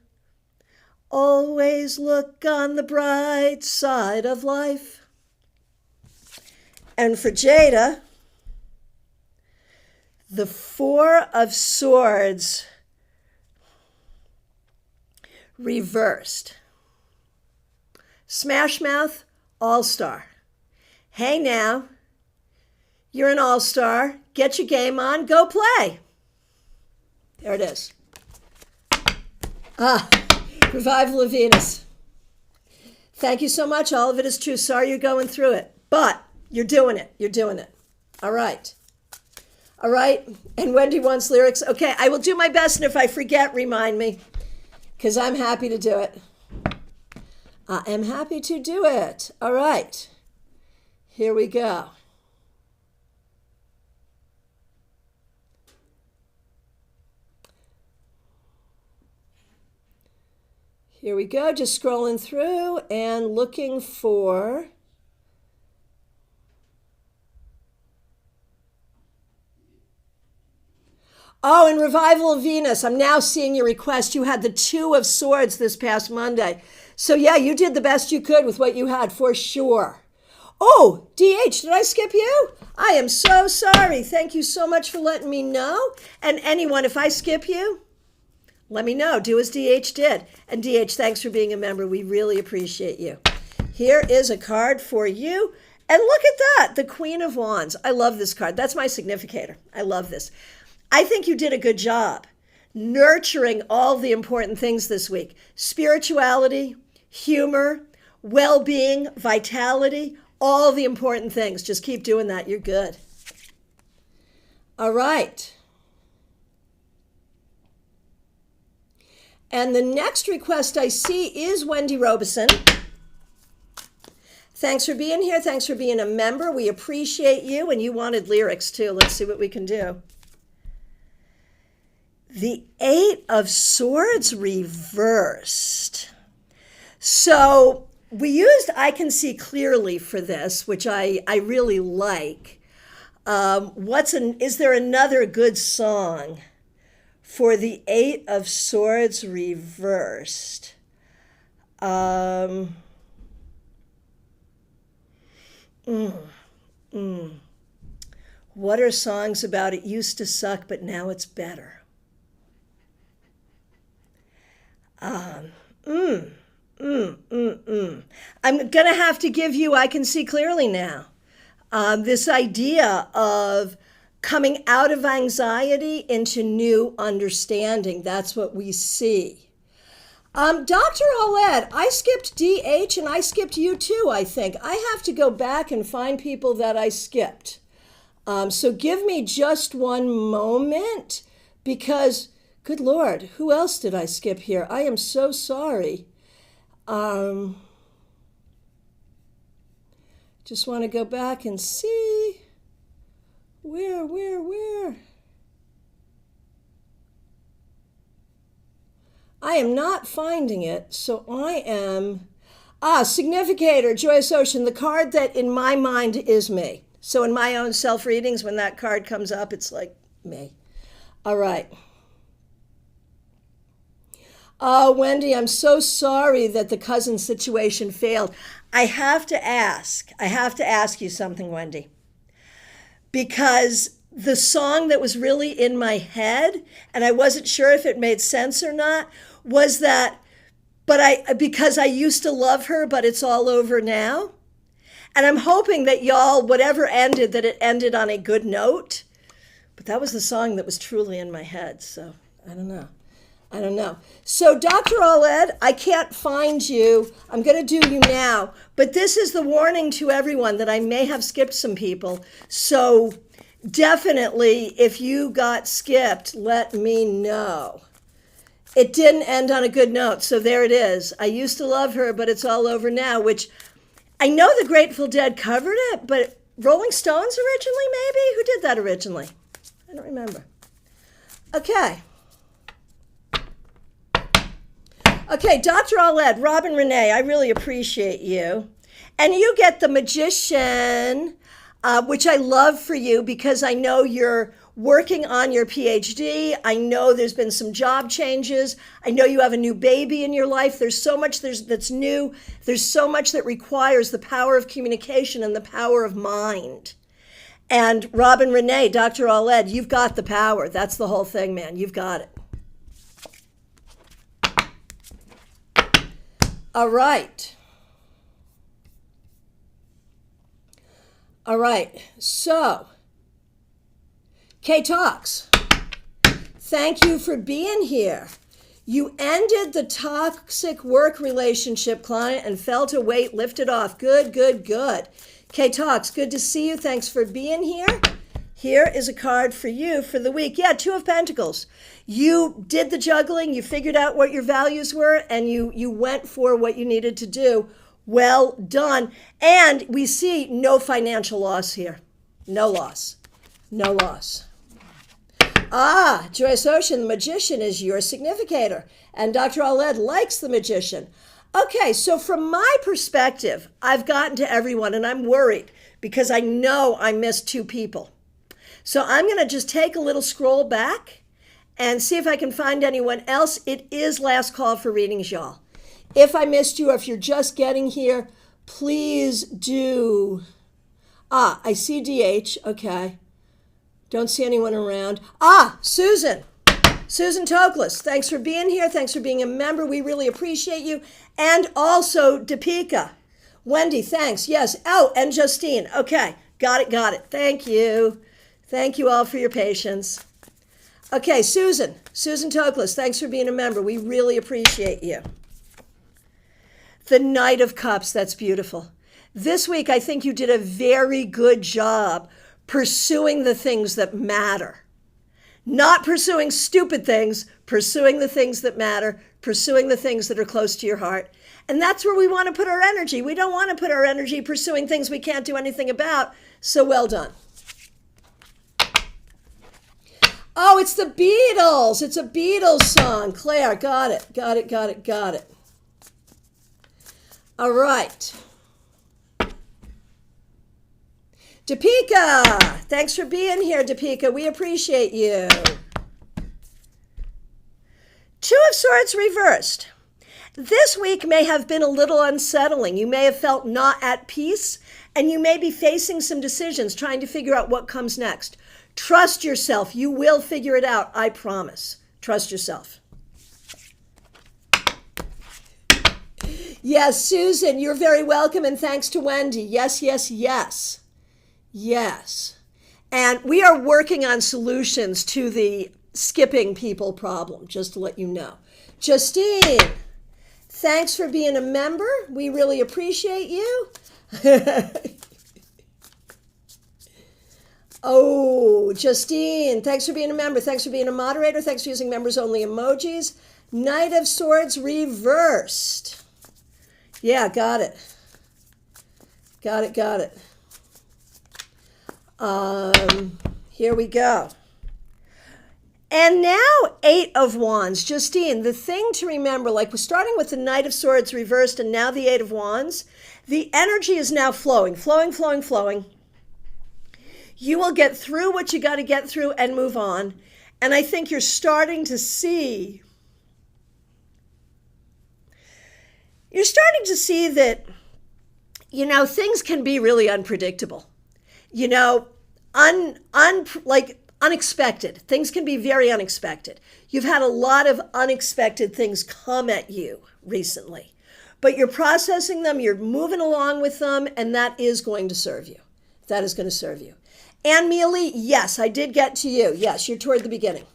Always look on the bright side of life. And for Jada, the 4 of Swords reversed. Smash Mouth, All-Star. Hey now, you're an all-star. Get your game on, go play. There it is. Revival of Venus. Thank you so much. All of it is true. Sorry you're going through it, but you're doing it. All right. And Wendy wants lyrics. Okay, I will do my best, and if I forget, remind me, because I'm happy to do it. I am happy to do it. All right. Here we go. Here we go, just scrolling through and looking for and Revival of Venus. I'm now seeing your request. You had the 2 of Swords this past Monday. So yeah, you did the best you could with what you had for sure. Oh, DH, did I skip you? I am so sorry. Thank you so much for letting me know. And anyone, if I skip you, let me know. Do as DH did. And DH, thanks for being a member. We really appreciate you. Here is a card for you. And look at that, the Queen of Wands. I love this card. That's my significator. I love this. I think you did a good job nurturing all the important things this week. Spirituality, humor, well-being, vitality, all the important things. Just keep doing that. You're good. All right. And the next request I see is Wendy Robeson. Thanks for being here. Thanks for being a member. We appreciate you. And you wanted lyrics too. Let's see what we can do. The Eight of Swords reversed. So we used I Can See Clearly for this, which I really like. Is there another good song for the Eight of Swords reversed? What are songs about it used to suck, but now it's better? I'm going to have to give you I Can See Clearly now. This idea of coming out of anxiety into new understanding. That's what we see. Dr. Aled, I skipped DH and I skipped you too, I think. I have to go back and find people that I skipped. So give me just one moment because, good Lord, who else did I skip here? I am so sorry. Just want to go back and see where? I am not finding it, so I am... Significator, Joyous Ocean, the card that in my mind is me. So in my own self-readings, when that card comes up, it's like me. All right. Wendy, I'm so sorry that the cousin situation failed. I have to ask you something, Wendy. Because the song that was really in my head, and I wasn't sure if it made sense or not, was that, because I used to love her, but it's all over now. And I'm hoping that y'all, whatever ended, that it ended on a good note. But that was the song that was truly in my head, so I don't know. So Dr. Aled, I can't find you. I'm going to do you now. But this is the warning to everyone that I may have skipped some people. So definitely, if you got skipped, let me know. It didn't end on a good note, so there it is. I used to love her, but it's all over now, which I know the Grateful Dead covered it, but Rolling Stones originally, maybe? Who did that originally? I don't remember. Okay, Dr. Aled, Robin Renee, I really appreciate you. And you get the Magician, which I love for you because I know you're working on your PhD. I know there's been some job changes. I know you have a new baby in your life. There's so much that's new. There's so much that requires the power of communication and the power of mind. And Robin Renee, Dr. Aled, you've got the power. That's the whole thing, man. You've got it. All right. So, Kay Talks, thank you for being here. You ended the toxic work relationship, client, and felt a weight lifted off. Good. Kay Talks, good to see you. Thanks for being here. Here is a card for you for the week. Yeah, Two of Pentacles. You did the juggling, you figured out what your values were, and you went for what you needed to do. Well done. And we see no financial loss here. No loss. Joyous Ocean, the Magician is your significator. And Dr. Aled likes the Magician. Okay, so from my perspective, I've gotten to everyone, and I'm worried because I know I missed two people. So I'm going to just take a little scroll back and see if I can find anyone else. It is last call for readings, y'all. If I missed you, or if you're just getting here, please do. I see DH. Okay. Don't see anyone around. Susan. Susan Toklas, thanks for being here. Thanks for being a member. We really appreciate you. And also Deepika. Wendy, thanks. Yes. Oh, and Justine. Okay. Got it. Thank you. Thank you all for your patience. Okay, Susan Toklas, thanks for being a member. We really appreciate you. The Knight of Cups, that's beautiful. This week, I think you did a very good job pursuing the things that matter. Not pursuing stupid things, pursuing the things that matter, pursuing the things that are close to your heart. And that's where we want to put our energy. We don't want to put our energy pursuing things we can't do anything about. So well done. Oh, it's the Beatles. It's a Beatles song. Claire, got it. All right. Deepika, thanks for being here, Deepika. We appreciate you. Two of Swords reversed. This week may have been a little unsettling. You may have felt not at peace, and you may be facing some decisions, trying to figure out what comes next. Trust yourself. You will figure it out. I promise. Trust yourself. Yes, Susan, you're very welcome, and thanks to Wendy. Yes. And we are working on solutions to the skipping people problem, just to let you know. Justine, thanks for being a member. We really appreciate you. Oh, Justine, thanks for being a member. Thanks for being a moderator. Thanks for using members only emojis. Knight of Swords reversed. Yeah, got it. Here we go. And now 8 of Wands. Justine, the thing to remember, like we're starting with the Knight of Swords reversed and now the 8 of Wands, the energy is now flowing. You will get through what you got to get through and move on. And I think you're starting to see that, things can be really unpredictable. Unexpected. Things can be very unexpected. You've had a lot of unexpected things come at you recently, but you're processing them, you're moving along with them, and that is going to serve you. That is going to serve you. Anne Mealy, yes, I did get to you. Yes, you're toward the beginning.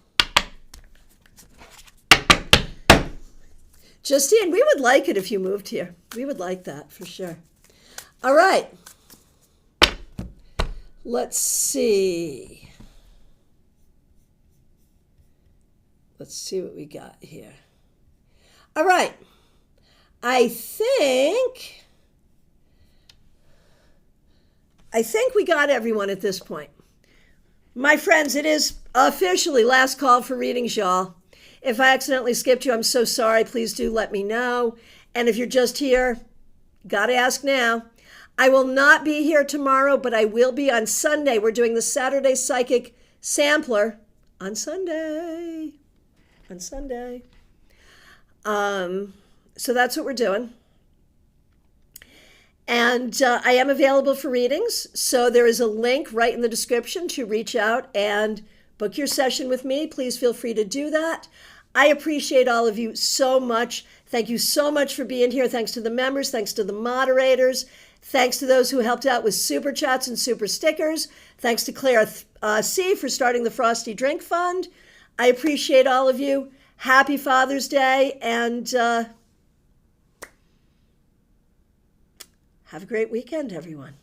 Justine, we would like it if you moved here. We would like that for sure. All right. Let's see. Let's see what we got here. All right. I think we got everyone at this point. My friends, it is officially last call for readings, y'all. If I accidentally skipped you, I'm so sorry. Please do let me know. And if you're just here, gotta ask now. I will not be here tomorrow, but I will be on Sunday. We're doing the Saturday Psychic Sampler on Sunday. So that's what we're doing. And I am available for readings. So there is a link right in the description to reach out and book your session with me. Please feel free to do that. I appreciate all of you so much. Thank you so much for being here. Thanks to the members. Thanks to the moderators. Thanks to those who helped out with super chats and super stickers. Thanks to Claire C. for starting the Frosty Drink Fund. I appreciate all of you. Happy Father's Day, and have a great weekend, everyone.